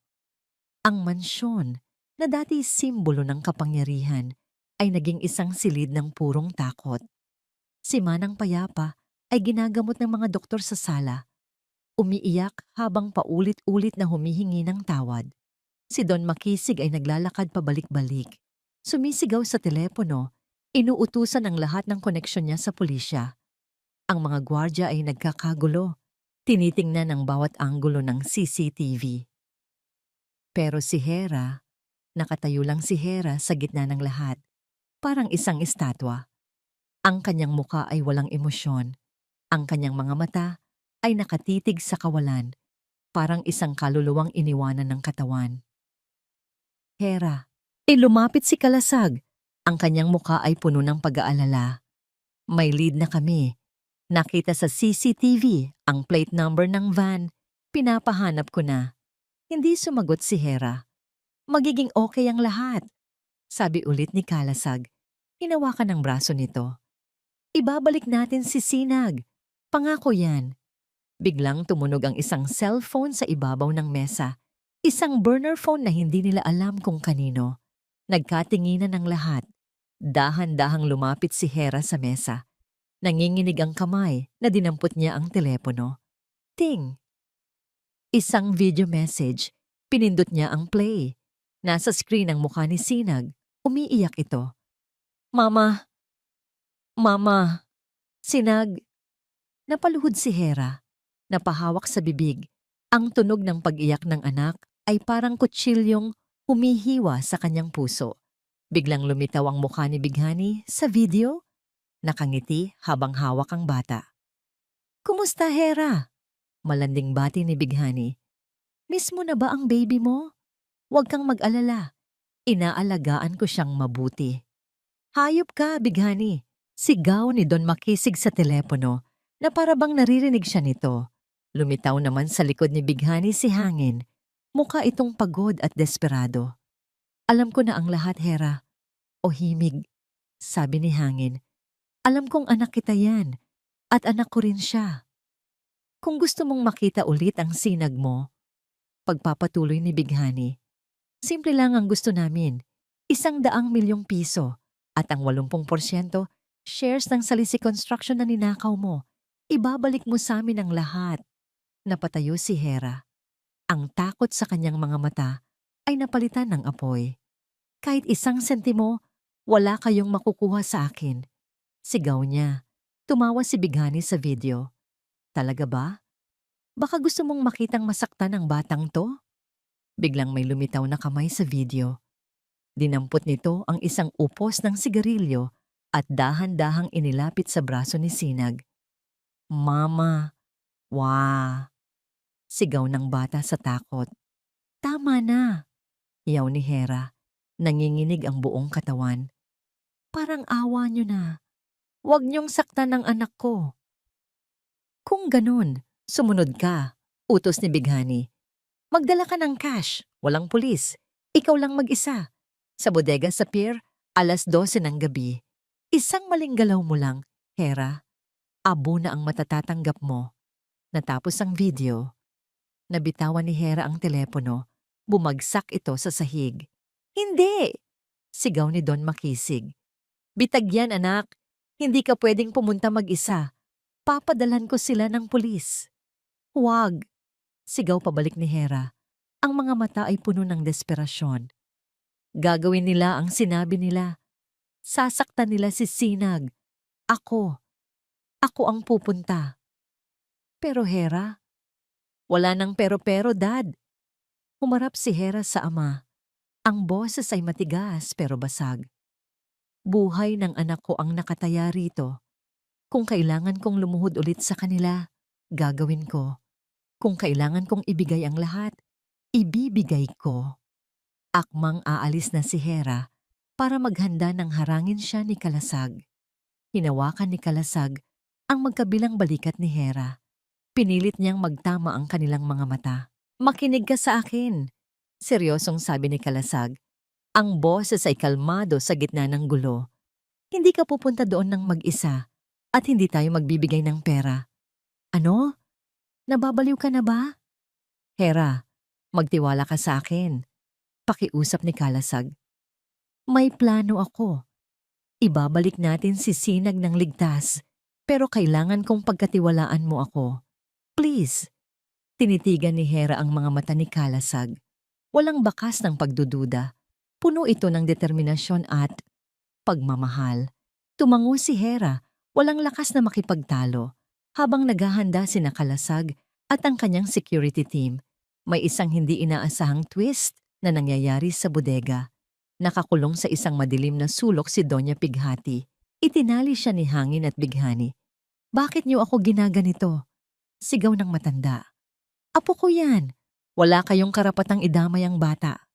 Ang mansyon, na dati simbolo ng kapangyarihan, ay naging isang silid ng purong takot. Si Manang Payapa ay ginagamot ng mga doktor sa sala. Umiiyak habang paulit-ulit na humihingi ng tawad. Si Don Makisig ay naglalakad pabalik-balik. Sumisigaw sa telepono, inuutusan ang lahat ng koneksyon niya sa pulisya. Ang mga gwardya ay nagkakagulo, tinitingnan ang bawat anggulo ng CCTV. Pero si Hera, nakatayo lang si Hera sa gitna ng lahat, parang isang estatwa. Ang kanyang muka ay walang emosyon. Ang kanyang mga mata ay nakatitig sa kawalan, parang isang kaluluwang iniwanan ng katawan. Hera, lumapit si Kalasag. Ang kanyang muka ay puno ng pag-aalala. May lead na kami. Nakita sa CCTV ang plate number ng van. Pinapahanap ko na. Hindi sumagot si Hera. Magiging okay ang lahat, sabi ulit ni Kalasag. Hinawakan ng braso nito. Ibabalik natin si Sinag. Pangako yan. Biglang tumunog ang isang cellphone sa ibabaw ng mesa. Isang burner phone na hindi nila alam kung kanino. Nagkatinginan ng lahat. Dahan-dahang lumapit si Hera sa mesa. Nanginginig ang kamay na dinampot niya ang telepono. Ting! Isang video message. Pinindot niya ang play. Nasa screen ang mukha ni Sinag. Umiiyak ito. Mama! Mama! Sinag! Napaluhod si Hera. Napahawak sa bibig. Ang tunog ng pag-iyak ng anak ay parang kutsilyong humihiwa sa kanyang puso. Biglang lumitaw ang mukha ni Bighani sa video. Nakangiti habang hawak ang bata. Kumusta, Hera? Malanding bati ni Bighani. Miss mo na ba ang baby mo? Huwag kang mag-alala. Inaalagaan ko siyang mabuti. Hayop ka, Bighani. Sigaw ni Don Makisig sa telepono na parabang naririnig siya nito. Lumitaw naman sa likod ni Bighani si Hangin. Mukha itong pagod at desperado. Alam ko na ang lahat, Hera. O himig, sabi ni Hangin. Alam kong anak kita yan at anak ko rin siya. Kung gusto mong makita ulit ang sinag mo, pagpapatuloy ni Bighani, simple lang ang gusto namin, 100,000,000 piso at ang 80% shares ng Salisi Construction na ninakaw mo. Ibabalik mo sa amin ang lahat. Napatayo si Hera. Ang takot sa kanyang mga mata ay napalitan ng apoy. Kahit 1 sentimo, wala kayong makukuha sa akin. Sigaw niya. Tumawa si Bighani sa video. Talaga ba? Baka gusto mong makitang masaktan ang batang to? Biglang may lumitaw na kamay sa video. Dinampot nito ang isang upos ng sigarilyo at dahan-dahang inilapit sa braso ni Sinag. Mama, wah! Sigaw ng bata sa takot. Tama na, yaw ni Hera. Nanginginig ang buong katawan. Parang awa niyo na. Huwag niyong saktan ng anak ko. Kung ganun, sumunod ka, utos ni Bighani. Magdala ka ng cash, walang pulis. Ikaw lang mag-isa. Sa bodega sa pier, 12:00 ng gabi. Isang maling galaw mo lang, Hera. Abo na ang matatatanggap mo. Natapos ang video. Nabitawan ni Hera ang telepono. Bumagsak ito sa sahig. Hindi! Sigaw ni Don makisig. Bitag yan, anak. Hindi ka pwedeng pumunta mag-isa. Papadalan ko sila ng pulis. Huwag! Sigaw pabalik ni Hera. Ang mga mata ay puno ng desperasyon. Gagawin nila ang sinabi nila. Sasaktan nila si Sinag. Ako. Ako ang pupunta. Pero Hera, wala nang pero-pero, Dad. Humarap si Hera sa ama. Ang boses ay matigas pero basag. Buhay ng anak ko ang nakataya rito. Kung kailangan kong lumuhod ulit sa kanila, gagawin ko. Kung kailangan kong ibigay ang lahat, ibibigay ko. Akmang aalis na si Hera para maghanda ng harangin siya ni Kalasag. Hinawakan ni Kalasag ang magkabilang balikat ni Hera. Pinilit niyang magtama ang kanilang mga mata. Makinig ka sa akin, seryosong sabi ni Kalasag. Ang boses ay kalmado sa gitna ng gulo. Hindi ka pupunta doon ng mag-isa at hindi tayo magbibigay ng pera. Ano? Nababaliw ka na ba? Hera, magtiwala ka sa akin. Pakiusap ni Kalasag. May plano ako. Ibabalik natin si Sinag ng ligtas, pero kailangan kong pagkatiwalaan mo ako. Please. Tinitigan ni Hera ang mga mata ni Kalasag. Walang bakas ng pagdududa. Puno ito ng determinasyon at pagmamahal. Tumango si Hera, walang lakas na makipagtalo. Habang naghahanda si Kalasag at ang kanyang security team, may isang hindi inaasahang twist na nangyayari sa bodega. Nakakulong sa isang madilim na sulok si Doña Pighati. Itinali siya ni Hangin at Bighani. Bakit niyo ako ginaganito? Sigaw ng matanda. Apo ko yan. Wala kayong karapatang idamay ang bata.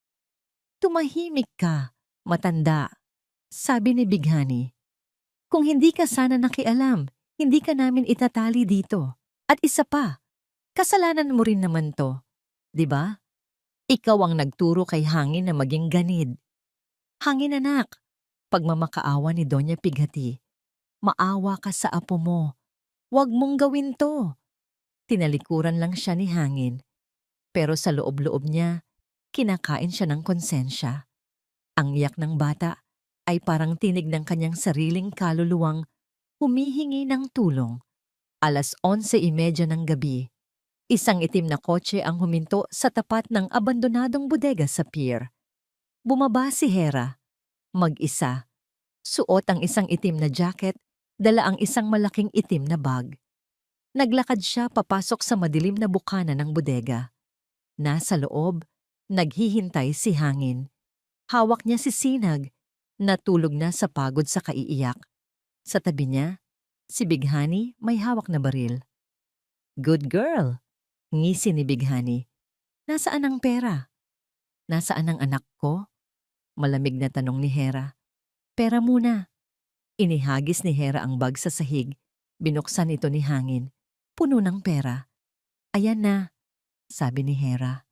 Tumahimik ka, matanda, sabi ni Bighani. Kung hindi ka sana nakialam, hindi ka namin itatali dito. At isa pa, kasalanan mo rin naman to, di ba? Ikaw ang nagturo kay Hangin na maging ganid. Hangin anak, pagmamakaawa ni Doña Pighati. Maawa ka sa apo mo. Huwag mong gawin to. Tinalikuran lang siya ni Hangin. Pero sa loob-loob niya, kinakain siya ng konsensya. Ang iyak ng bata ay parang tinig ng kanyang sariling kaluluwang humihingi ng tulong. 11:30 ng gabi. Isang itim na kotse ang huminto sa tapat ng abandonadong bodega sa pier. Bumaba si Hera. Mag-isa. Suot ang isang itim na jacket, dala ang isang malaking itim na bag. Naglakad siya papasok sa madilim na bukana ng bodega. Nasa loob, naghihintay si Hangin. Hawak niya si Sinag, natulog na sa pagod sa kaiiyak. Sa tabi niya, si Bighani may hawak na baril. Good girl, ngisi ni Bighani. Nasaan ang pera? Nasaan ang anak ko? Malamig na tanong ni Hera. Pera muna. Inihagis ni Hera ang bag sa sahig. Binuksan ito ni Hangin. Puno ng pera. Ayan na, sabi ni Hera.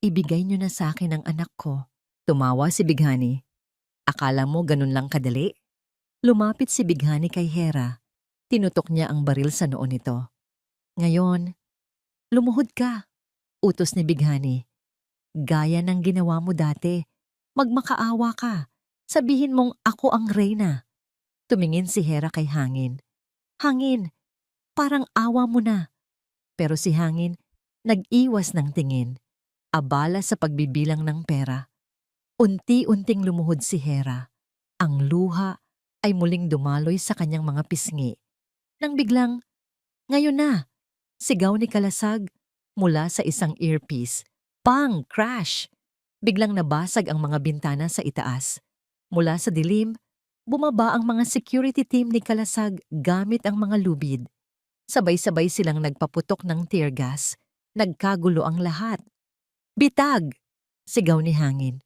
Ibigay niyo na sa akin ang anak ko. Tumawa si Bighani. Akala mo ganun lang kadali? Lumapit si Bighani kay Hera. Tinutok niya ang baril sa noo nito. Ngayon, lumuhod ka, utos ni Bighani. Gaya ng ginawa mo dati, magmakaawa ka. Sabihin mong ako ang reyna. Tumingin si Hera kay Hangin. Hangin, parang awa mo na. Pero si Hangin, nag-iwas ng tingin. Abala sa pagbibilang ng pera. Unti-unting lumuhod si Hera. Ang luha ay muling dumaloy sa kanyang mga pisngi. Nang biglang, ngayon na, sigaw ni Kalasag mula sa isang earpiece. Bang! Crash! Biglang nabasag ang mga bintana sa itaas. Mula sa dilim, Bumaba ang mga security team ni Kalasag gamit ang mga lubid. Sabay-sabay silang nagpaputok ng tear gas. Nagkagulo ang lahat. Bitag! Sigaw ni Hangin.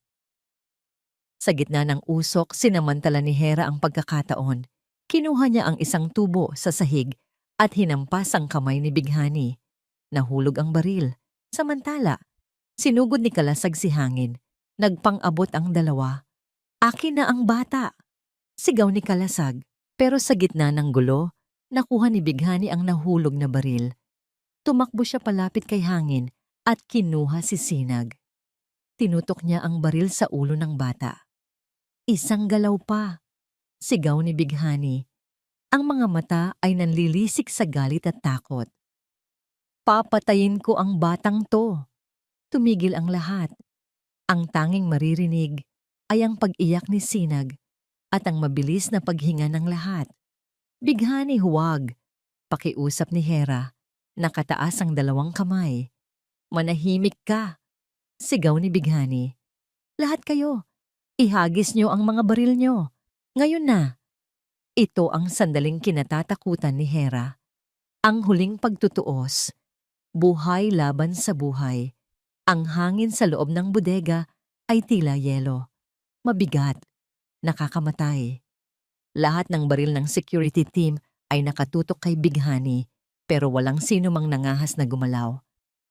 Sa gitna ng usok, sinamantala ni Hera ang pagkakataon. Kinuha niya ang isang tubo sa sahig at hinampas ang kamay ni Bighani. Nahulog ang baril. Samantala, sinugod ni Kalasag si Hangin. Nagpang-abot ang dalawa. Akin na ang bata! Sigaw ni Kalasag. Pero sa gitna ng gulo, nakuha ni Bighani ang nahulog na baril. Tumakbo siya palapit kay Hangin at kinuha si Sinag. Tinutok niya ang baril sa ulo ng bata. Isang galaw pa. Sigaw ni Bighani. Ang mga mata ay nanlilisik sa galit at takot. Papatayin ko ang batang to. Tumigil ang lahat. Ang tanging maririnig ay ang pag-iyak ni Sinag at ang mabilis na paghinga ng lahat. Bighani, huwag. Pakiusap ni Hera. Nakataas ang dalawang kamay. Manahimik ka. Sigaw ni Bighani. Lahat kayo, ihagis niyo ang mga baril niyo. Ngayon na. Ito ang sandaling kinatatakutan ni Hera. Ang huling pagtutuos. Buhay laban sa buhay. Ang hangin sa loob ng bodega ay tila yelo. Mabigat. Nakakamatay. Lahat ng baril ng security team ay nakatutok kay Bighani, pero walang sino mang nangahas na gumalaw.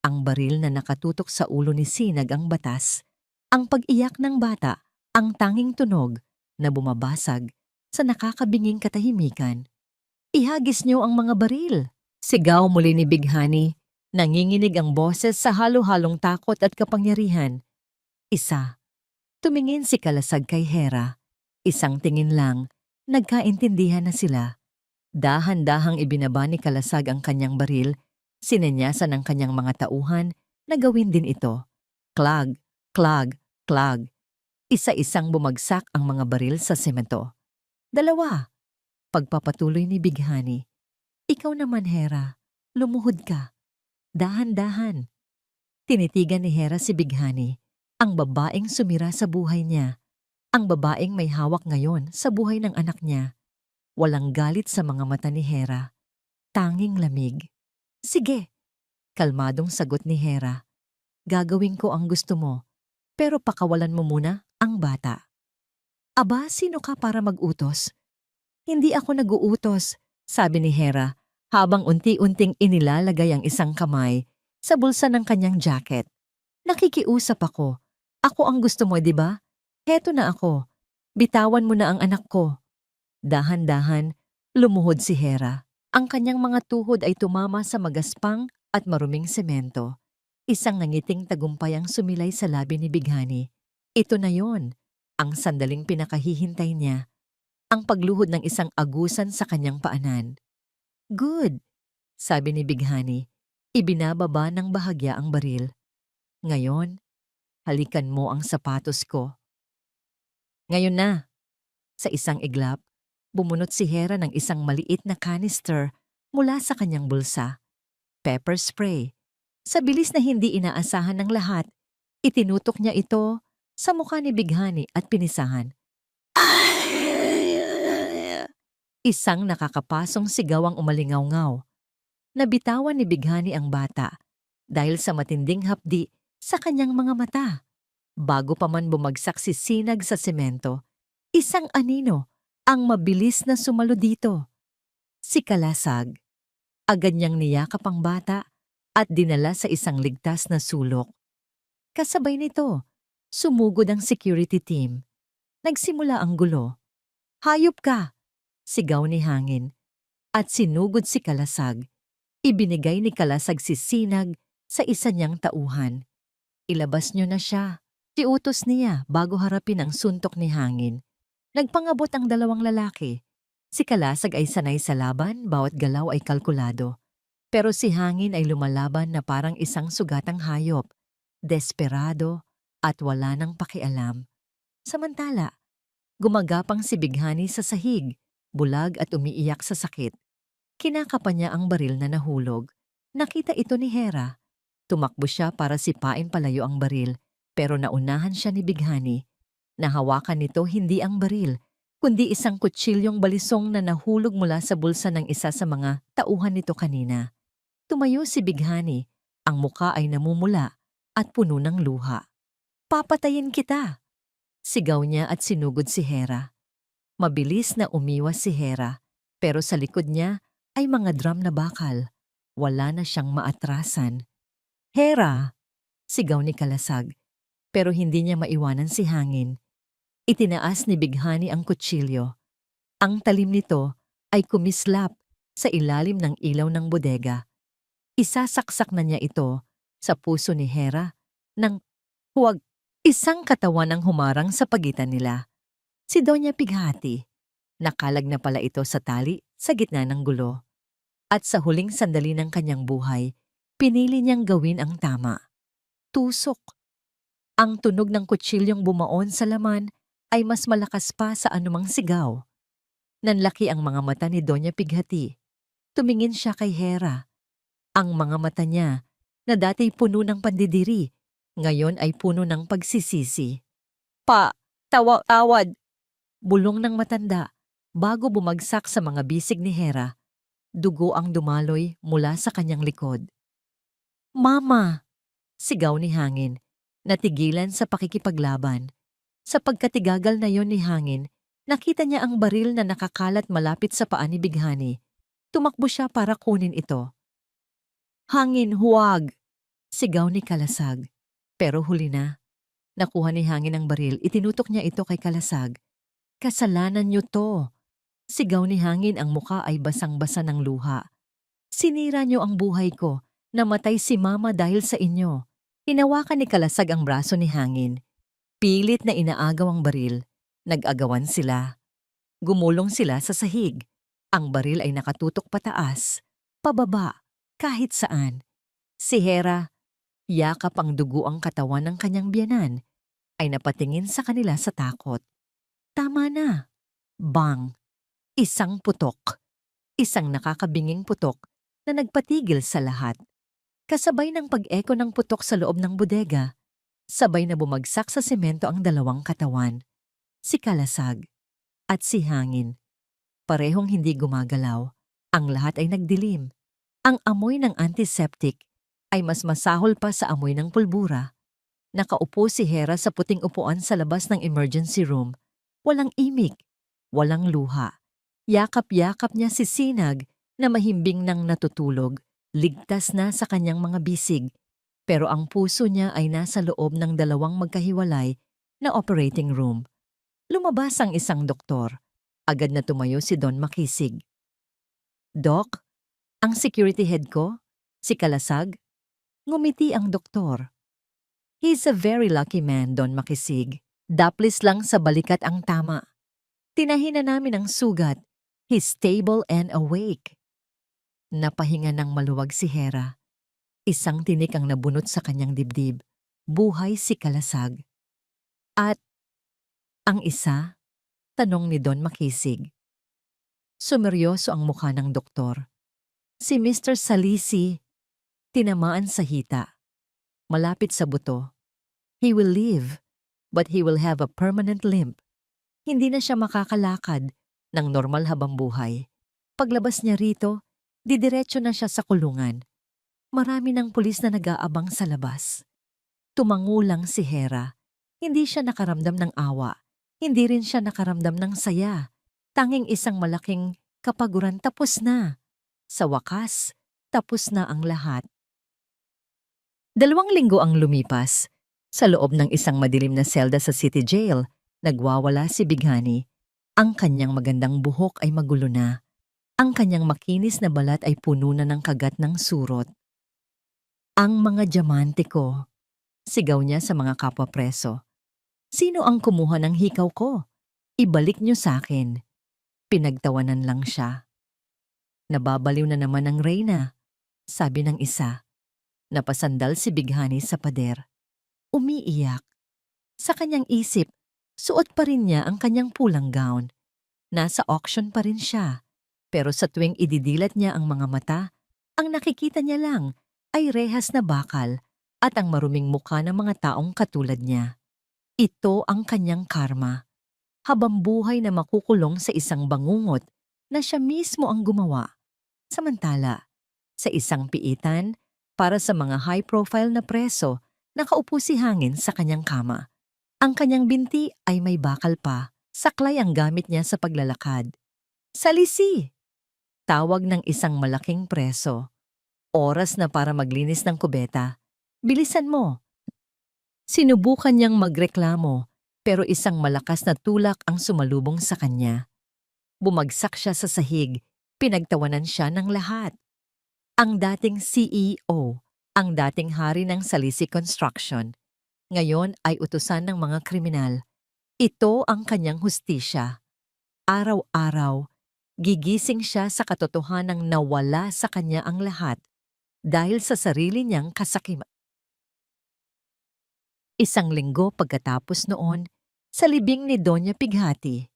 Ang baril na nakatutok sa ulo ni Sinag ang batas. Ang pag-iyak ng bata, ang tanging tunog na bumabasag sa nakakabinging katahimikan. Ihagis niyo ang mga baril. Sigaw muli ni Bighani. Nanginginig ang boses sa halo-halong takot at kapangyarihan. Isa. Tumingin si Kalasag kay Hera. Isang tingin lang, nagkaintindihan na sila. Dahan-dahang ibinaba ni Kalasag ang kanyang baril. Sinenyasan ng kanyang mga tauhan na gawin din ito. Clag, clag, clag. Isa-isang bumagsak ang mga baril sa semento. Dalawa. Pagpapatuloy ni Bighani. Ikaw naman, Hera. Lumuhod ka. Dahan-dahan. Tinitigan ni Hera si Bighani. Ang babaeng sumira sa buhay niya. Ang babaeng may hawak ngayon sa buhay ng anak niya. Walang galit sa mga mata ni Hera. Tanging lamig. Sige. Kalmadong sagot ni Hera. Gagawin ko ang gusto mo, pero pakawalan mo muna ang bata. Aba, sino ka para mag-utos? Hindi ako nag-uutos, sabi ni Hera, habang unti-unting inilalagay ang isang kamay sa bulsa ng kanyang jacket. Nakikiusap ako. Ako ang gusto mo, di ba? Heto na ako. Bitawan mo na ang anak ko. Dahan-dahan, lumuhod si Hera. Ang kanyang mga tuhod ay tumama sa magaspang at maruming semento. Isang nangiting tagumpay ang sumilay sa labi ni Bighani. Ito na yon, ang sandaling pinakahihintay niya. Ang pagluhod ng isang agusan sa kanyang paanan. Good, sabi ni Bighani. Ibinababa ng bahagya ang baril. Ngayon, halikan mo ang sapatos ko. Ngayon na. Sa isang iglap, bumunot si Hera ng isang maliit na canister mula sa kanyang bulsa. Pepper spray. Sa bilis na hindi inaasahan ng lahat, itinutok niya ito sa mukha ni Bighani at pinisahan. Isang nakakapasong sigaw ang umalingaw-ngaw. Nabitawan ni Bighani ang bata dahil sa matinding hapdi sa kanyang mga mata. Bago pa man bumagsak si Sinag sa semento, isang anino ang mabilis na sumalo dito. Si Kalasag. Agad niyang niyakap ang bata at dinala sa isang ligtas na sulok. Kasabay nito, sumugod ang security team. Nagsimula ang gulo. Hayop ka! Sigaw ni Hangin. At sinugod si Kalasag. Ibinigay ni Kalasag si Sinag sa isa niyang tauhan. Ilabas niyo na siya. Siutos niya bago harapin ang suntok ni Hangin. Nagpangabot ang dalawang lalaki. Si Kalasag ay sanay sa laban, bawat galaw ay kalkulado. Pero si Hangin ay lumalaban na parang isang sugatang hayop, desperado at wala nang pakialam. Samantala, gumagapang si Bighani sa sahig, bulag at umiiyak sa sakit. Kinakapan niya ang baril na nahulog. Nakita ito ni Hera. Tumakbo siya para sipain palayo ang baril, pero naunahan siya ni Bighani. Nahawakan nito hindi ang baril, kundi isang kutsilyong balisong na nahulog mula sa bulsa ng isa sa mga tauhan nito kanina. Tumayo si Bighani, ang muka ay namumula at puno ng luha. "Papatayin kita!" Sigaw niya at sinugod si Hera. Mabilis na umiwas si Hera, pero sa likod niya ay mga drum na bakal. Wala na siyang maatrasan. "Hera!" Sigaw ni Kalasag, pero hindi niya maiwanan si Hangin. Itinaas ni Bighani ang kutsilyo. Ang talim nito ay kumislap sa ilalim ng ilaw ng bodega. Isasaksak na niya ito sa puso ni Hera nang huwag. Isang katawan ang humarang sa pagitan nila. Si Doña Pighati. Nakalag na pala ito sa tali sa gitna ng gulo. At sa huling sandali ng kanyang buhay, pinili niyang gawin ang tama. Tusok. Ang tunog ng kutsilyong bumaon sa laman ay mas malakas pa sa anumang sigaw. Nanlaki ang mga mata ni Doña Pighati. Tumingin siya kay Hera. Ang mga mata niya, na dati puno ng pandidiri, ngayon ay puno ng pagsisisi. Tawad! Bulong ng matanda bago bumagsak sa mga bisig ni Hera. Dugo ang dumaloy mula sa kanyang likod. "Mama!" Sigaw ni Hangin, natigilan sa pakikipaglaban. Sa pagkatigagal na yon ni Hangin, nakita niya ang baril na nakakalat malapit sa paa ni Bighani. Tumakbo siya para kunin ito. "Hangin, huwag!" Sigaw ni Kalasag. Pero huli na. Nakuha ni Hangin ang baril, itinutok niya ito kay Kalasag. "Kasalanan niyo to!" Sigaw ni Hangin, ang muka ay basang-basa ng luha. "Sinira niyo ang buhay ko. Namatay si Mama dahil sa inyo." Hinawakan ni Kalasag ang braso ni Hangin. Pilit na inaagaw ang baril. Nag-agawan sila. Gumulong sila sa sahig. Ang baril ay nakatutok pataas, pababa, kahit saan. Si Hera, yakap ang dugo ang katawan ng kanyang biyanan, ay napatingin sa kanila sa takot. Tama na. Bang! Isang putok. Isang nakakabinging putok na nagpatigil sa lahat. Kasabay ng pag-eko ng putok sa loob ng bodega, sabay na bumagsak sa semento ang dalawang katawan. Si Kalasag at si Hangin. Parehong hindi gumagalaw. Ang lahat ay nagdilim. Ang amoy ng antiseptic ay mas masahol pa sa amoy ng pulbura. Nakaupo si Hera sa puting upuan sa labas ng emergency room. Walang imik, walang luha. Yakap-yakap niya si Sinag na mahimbing nang natutulog. Ligtas na sa kanyang mga bisig. Pero ang puso niya ay nasa loob ng dalawang magkahiwalay na operating room. Lumabas ang isang doktor. Agad na tumayo si Don Makisig. "Doc, ang security head ko, si Kalasag." Ngumiti ang doktor. "He's a very lucky man, Don Makisig. Daplis lang sa balikat ang tama. Tinahin na namin ang sugat. He's stable and awake." Napahinga ng maluwag si Hera. Isang tinik ang nabunot sa kanyang dibdib. Buhay si Kalasag. "At ang isa?" tanong ni Don Makisig. Sumeryoso ang mukha ng doktor. "Si Mr. Salisi, tinamaan sa hita. Malapit sa buto. He will live, but he will have a permanent limp. Hindi na siya makakalakad ng normal habang buhay. Paglabas niya rito, didiretso na siya sa kulungan. Marami ng pulis na nag-aabang sa labas." Tumangulang si Hera. Hindi siya nakaramdam ng awa. Hindi rin siya nakaramdam ng saya. Tanging isang malaking kapaguran. Tapos na. Sa wakas, tapos na ang lahat. 2 linggo ang lumipas. Sa loob ng isang madilim na selda sa City Jail, nagwawala si Bighani. Ang kanyang magandang buhok ay magulo na. Ang kanyang makinis na balat ay puno na ng kagat ng surot. "Ang mga diamante ko," sigaw niya sa mga kapwa preso. "Sino ang kumuha ng hikaw ko? Ibalik niyo sa akin." Pinagtawanan lang siya. "Nababaliw na naman ang Reyna," sabi ng isa. Napasandal si Bighani sa pader. Umiiyak. Sa kanyang isip, suot pa rin niya ang kanyang pulang gown. Nasa auction pa rin siya. Pero sa tuwing ididilat niya ang mga mata, ang nakikita niya lang ay rehas na bakal at ang maruming mukha ng mga taong katulad niya. Ito ang kanyang karma. habang buhay na makukulong sa isang bangungot na siya mismo ang gumawa. Samantala, sa isang piitan, para sa mga high-profile na preso, nakaupo si Hangin sa kanyang kama. Ang kanyang binti ay may bakal pa, saklay ang gamit niya sa paglalakad. Salisi! Tawag ng isang malaking preso. Oras na para maglinis ng kubeta. Bilisan mo! Sinubukan niyang magreklamo, pero isang malakas na tulak ang sumalubong sa kanya. Bumagsak siya sa sahig, pinagtawanan siya ng lahat. Ang dating CEO, ang dating hari ng Salisi Construction, ngayon ay utusan ng mga kriminal. Ito ang kanyang hustisya. Araw-araw, gigising siya sa katotohanang nawala sa kanya ang lahat dahil sa sarili niyang kasakiman. Isang linggo pagkatapos noon, sa libing ni Doña Pighati,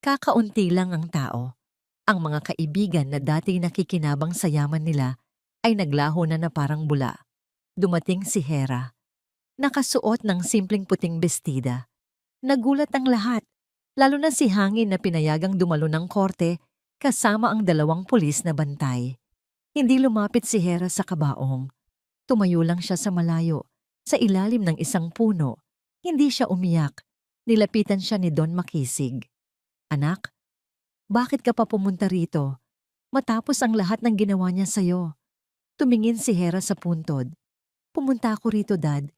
kakaunti lang ang tao. Ang mga kaibigan na dati nakikinabang sa yaman nila ay naglaho na parang bula. Dumating si Hera, nakasuot ng simpleng puting bestida. Nagulat ang lahat, lalo na si Hangin na pinayagang dumalo ng korte kasama ang 2 pulis na bantay. Hindi lumapit si Hera sa kabaong. Tumayo lang siya sa malayo, sa ilalim ng isang puno. Hindi siya umiyak. Nilapitan siya ni Don Makisig. Anak, bakit ka pa pumunta rito? Matapos ang lahat ng ginawa niya sa'yo. Tumingin si Hera sa puntod. Pumunta ako rito, Dad.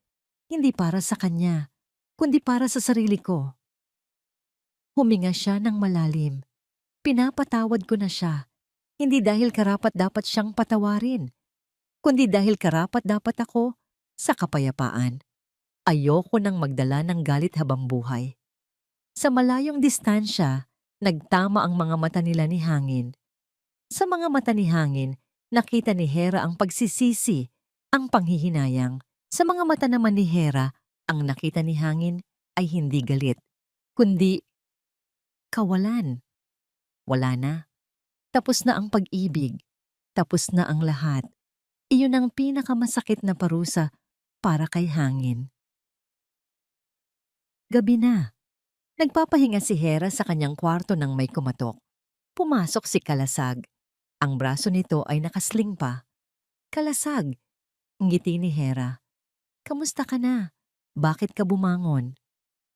Hindi para sa kanya, kundi para sa sarili ko. Huminga siya ng malalim. Pinapatawad ko na siya. Hindi dahil karapat-dapat siyang patawarin, kundi dahil karapat-dapat ako sa kapayapaan. Ayoko nang magdala ng galit habang buhay. Sa malayong distansya, nagtama ang mga mata nila ni Hangin. Sa mga mata ni Hangin, nakita ni Hera ang pagsisisi, ang panghihinayang. Sa mga mata naman ni Hera, ang nakita ni Hangin ay hindi galit, kundi kawalan. Wala na. Tapos na ang pag-ibig. Tapos na ang lahat. Iyon ang pinakamasakit na parusa para kay Hangin. Gabi na. Nagpapahinga si Hera sa kanyang kwarto nang may kumatok. Pumasok si Kalasag. Ang braso nito ay nakasling pa. Kalasag, ngiti ni Hera. Kamusta ka na? Bakit ka bumangon?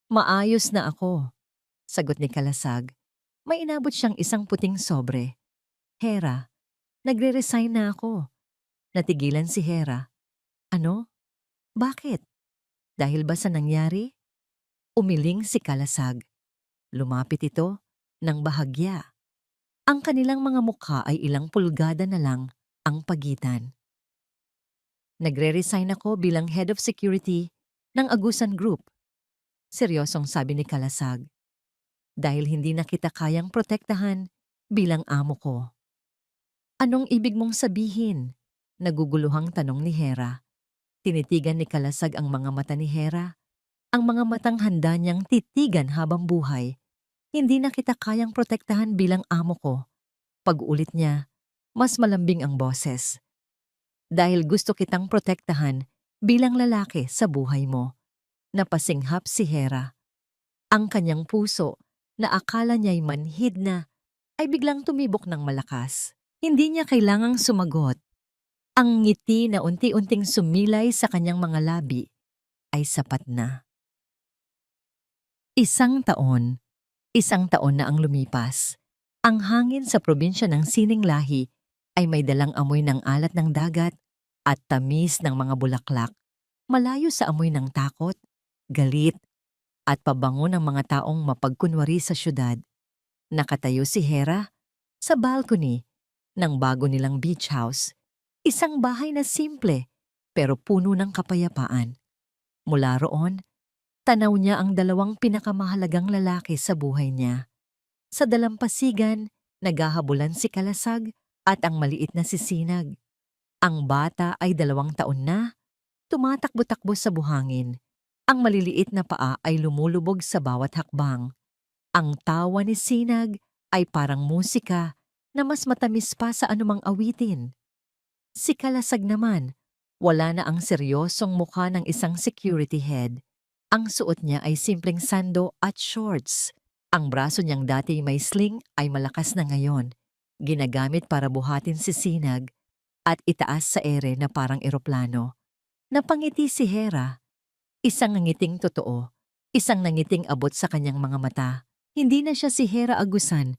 Maayos na ako, sagot ni Kalasag. May inabot siyang isang puting sobre. Hera, nagre-resign na ako. Natigilan si Hera. Ano? Bakit? Dahil ba sa nangyari? Umiling si Kalasag. Lumapit ito ng bahagya. Ang kanilang mga mukha ay ilang pulgada na lang ang pagitan. Nagre-resign ako bilang Head of Security ng Agusan Group. Seryosong sabi ni Kalasag. Dahil hindi na kita kayang protektahan bilang amo ko. Anong ibig mong sabihin? Naguguluhang tanong ni Hera. Tinitigan ni Kalasag ang mga mata ni Hera. Ang mga matang handa niyang titigan habang buhay. Hindi na kita kayang protektahan bilang amo ko. Pag-ulit niya, mas malambing ang boses. Dahil gusto kitang protektahan bilang lalaki sa buhay mo. Napasinghap si Hera. Ang kanyang puso na akala niya'y manhid na ay biglang tumibok ng malakas. Hindi niya kailangang sumagot. Ang ngiti na unti-unting sumilay sa kanyang mga labi ay sapat na. Isang taon na ang lumipas. Ang hangin sa probinsya ng Sining Lahi ay may dalang amoy ng alat ng dagat at tamis ng mga bulaklak, malayo sa amoy ng takot, galit, at pabango ng mga taong mapagkunwari sa syudad. Nakatayo si Hera sa balcony ng bago nilang beach house, isang bahay na simple pero puno ng kapayapaan. Mula roon, tanaw niya ang 2 pinakamahalagang lalaki sa buhay niya. Sa dalampasigan, naghahabulan si Kalasag at ang maliit na si Sinag. Ang bata ay 2 taon na, tumatakbo-takbo sa buhangin. Ang maliliit na paa ay lumulubog sa bawat hakbang. Ang tawa ni Sinag ay parang musika na mas matamis pa sa anumang awitin. Si Kalasag naman, wala na ang seryosong mukha ng isang security head. Ang suot niya ay simpleng sando at shorts. Ang braso niyang dati may sling ay malakas na ngayon, ginagamit para buhatin si Sinag at itaas sa ere na parang eroplano. Napangiti si Hera, isang nangiting totoo, isang nangiting abot sa kanyang mga mata. Hindi na siya si Hera Agusan,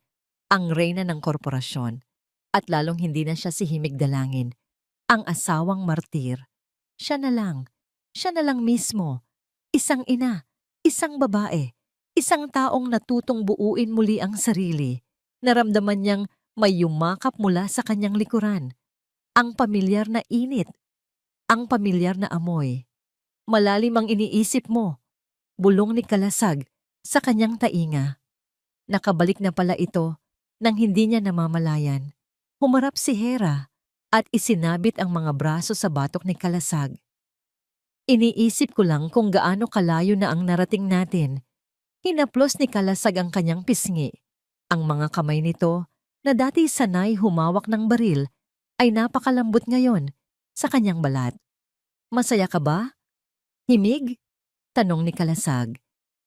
ang reyna ng korporasyon, at lalong hindi na siya si Himig Dalangin, ang asawang martir. Siya na lang mismo, isang ina, isang babae, isang taong natutong buuin muli ang sarili. Naramdaman niyang may yumakap mula sa kanyang likuran. Ang pamilyar na init, ang pamilyar na amoy. Malalim ang iniisip mo, bulong ni Kalasag sa kanyang tainga. Nakabalik na pala ito nang hindi niya namamalayan. Humarap si Hera at isinabit ang mga braso sa batok ni Kalasag. Iniisip ko lang kung gaano kalayo na ang narating natin. Hinaplos ni Kalasag ang kanyang pisngi. Ang mga kamay nito na dati sanay humawak ng baril ay napakalambot ngayon sa kanyang balat. Masaya ka ba? Himig? Tanong ni Kalasag.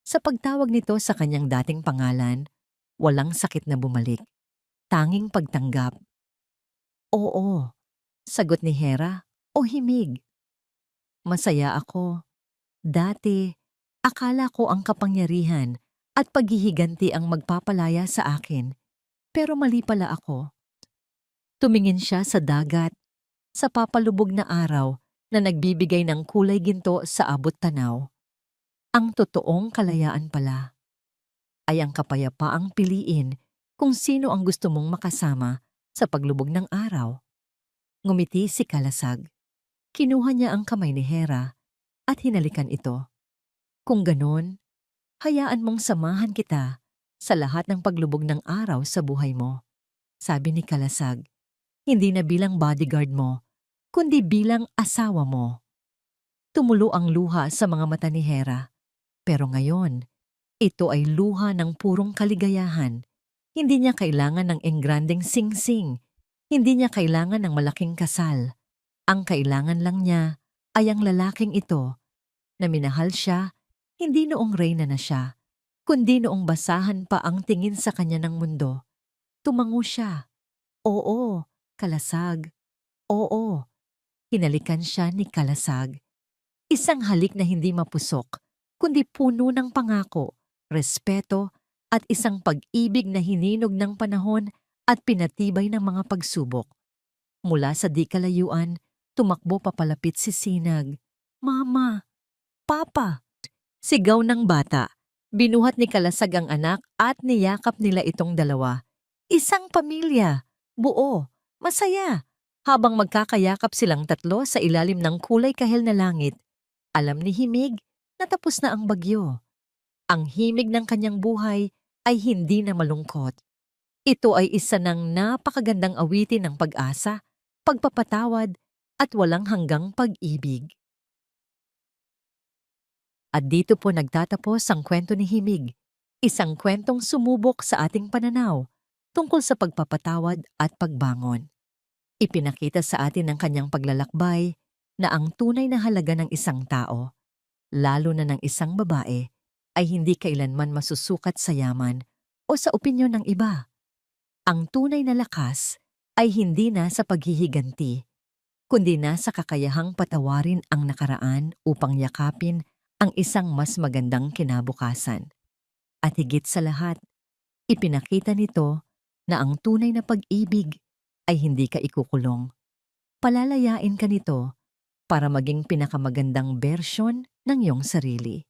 Sa pagtawag nito sa kanyang dating pangalan, walang sakit na bumalik. Tanging pagtanggap. Oo, sagot ni Hera o himig. Masaya ako. Dati, akala ko ang kapangyarihan at paghihiganti ang magpapalaya sa akin. Pero mali pala ako. Tumingin siya sa dagat, sa papalubog na araw na nagbibigay ng kulay ginto sa abot tanaw. Ang totoong kalayaan pala ay ang kapayapaang piliin kung sino ang gusto mong makasama sa paglubog ng araw. Ngumiti si Kalasag. Kinuha niya ang kamay ni Hera at hinalikan ito. Kung ganon, hayaan mong samahan kita sa lahat ng paglubog ng araw sa buhay mo, sabi ni Kalasag. Hindi na bilang bodyguard mo, kundi bilang asawa mo. Tumulo ang luha sa mga mata ni Hera. Pero ngayon, ito ay luha ng purong kaligayahan. Hindi niya kailangan ng engrandeng sing-sing. Hindi niya kailangan ng malaking kasal. Ang kailangan lang niya ay ang lalaking ito na minahal siya hindi noong reyna na siya, kundi noong basahan pa ang tingin sa kanya ng mundo. Tumango siya. Oo, Kalasag. Oo. Hinalikan siya ni Kalasag. Isang halik na hindi mapusok, kundi puno ng pangako, respeto at isang pag-ibig na hininog ng panahon at pinatibay ng mga pagsubok. Mula sa di kalayuan, tumakbo papalapit si Sinag. Mama! Papa! Sigaw ng bata. Binuhat ni Kalasag ang anak at niyakap nila itong dalawa. Isang pamilya, buo, masaya. Habang magkakayakap silang tatlo sa ilalim ng kulay kahel na langit, alam ni Himig na tapos na ang bagyo. Ang himig ng kanyang buhay ay hindi na malungkot. Ito ay isa ng napakagandang awitin ng pag-asa, pagpapatawad, at walang hanggang pag-ibig. At dito po nagtatapos ang kwento ni Himig, isang kwentong sumubok sa ating pananaw tungkol sa pagpapatawad at pagbangon. Ipinakita sa atin ng kanyang paglalakbay na ang tunay na halaga ng isang tao, lalo na ng isang babae, ay hindi kailanman masusukat sa yaman o sa opinyon ng iba. Ang tunay na lakas ay hindi na sa paghihiganti, kundi na sa kakayahang patawarin ang nakaraan upang yakapin ang isang mas magandang kinabukasan. At higit sa lahat, ipinakita nito na ang tunay na pag-ibig ay hindi ka ikukulong. Palalayain ka nito para maging pinakamagandang bersyon ng iyong sarili.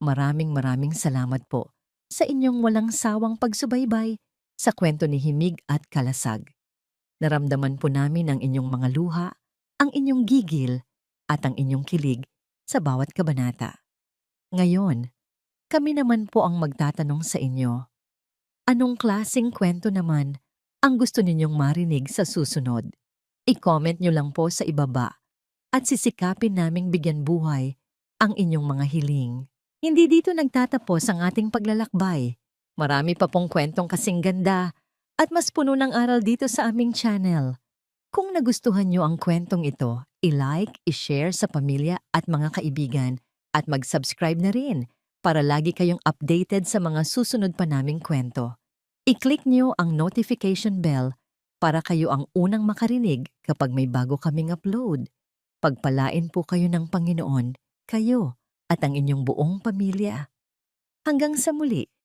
Maraming salamat po sa inyong walang sawang pagsubaybay sa kwento ni Himig at Kalasag. Naramdaman po namin ang inyong mga luha, ang inyong gigil, at ang inyong kilig sa bawat kabanata. Ngayon, kami naman po ang magtatanong sa inyo. Anong klaseng kwento naman ang gusto ninyong marinig sa susunod? I-comment nyo lang po sa ibaba at sisikapin naming bigyan buhay ang inyong mga hiling. Hindi dito nagtatapos ang ating paglalakbay. Marami pa pong kwentong kasing ganda at mas puno ng aral dito sa aming channel. Kung nagustuhan nyo ang kwentong ito, i-like, i-share sa pamilya at mga kaibigan at mag-subscribe na rin para lagi kayong updated sa mga susunod pa naming kwento. I-click niyo ang notification bell para kayo ang unang makarinig kapag may bago kaming upload. Pagpalain po kayo ng Panginoon, kayo at ang inyong buong pamilya. Hanggang sa muli.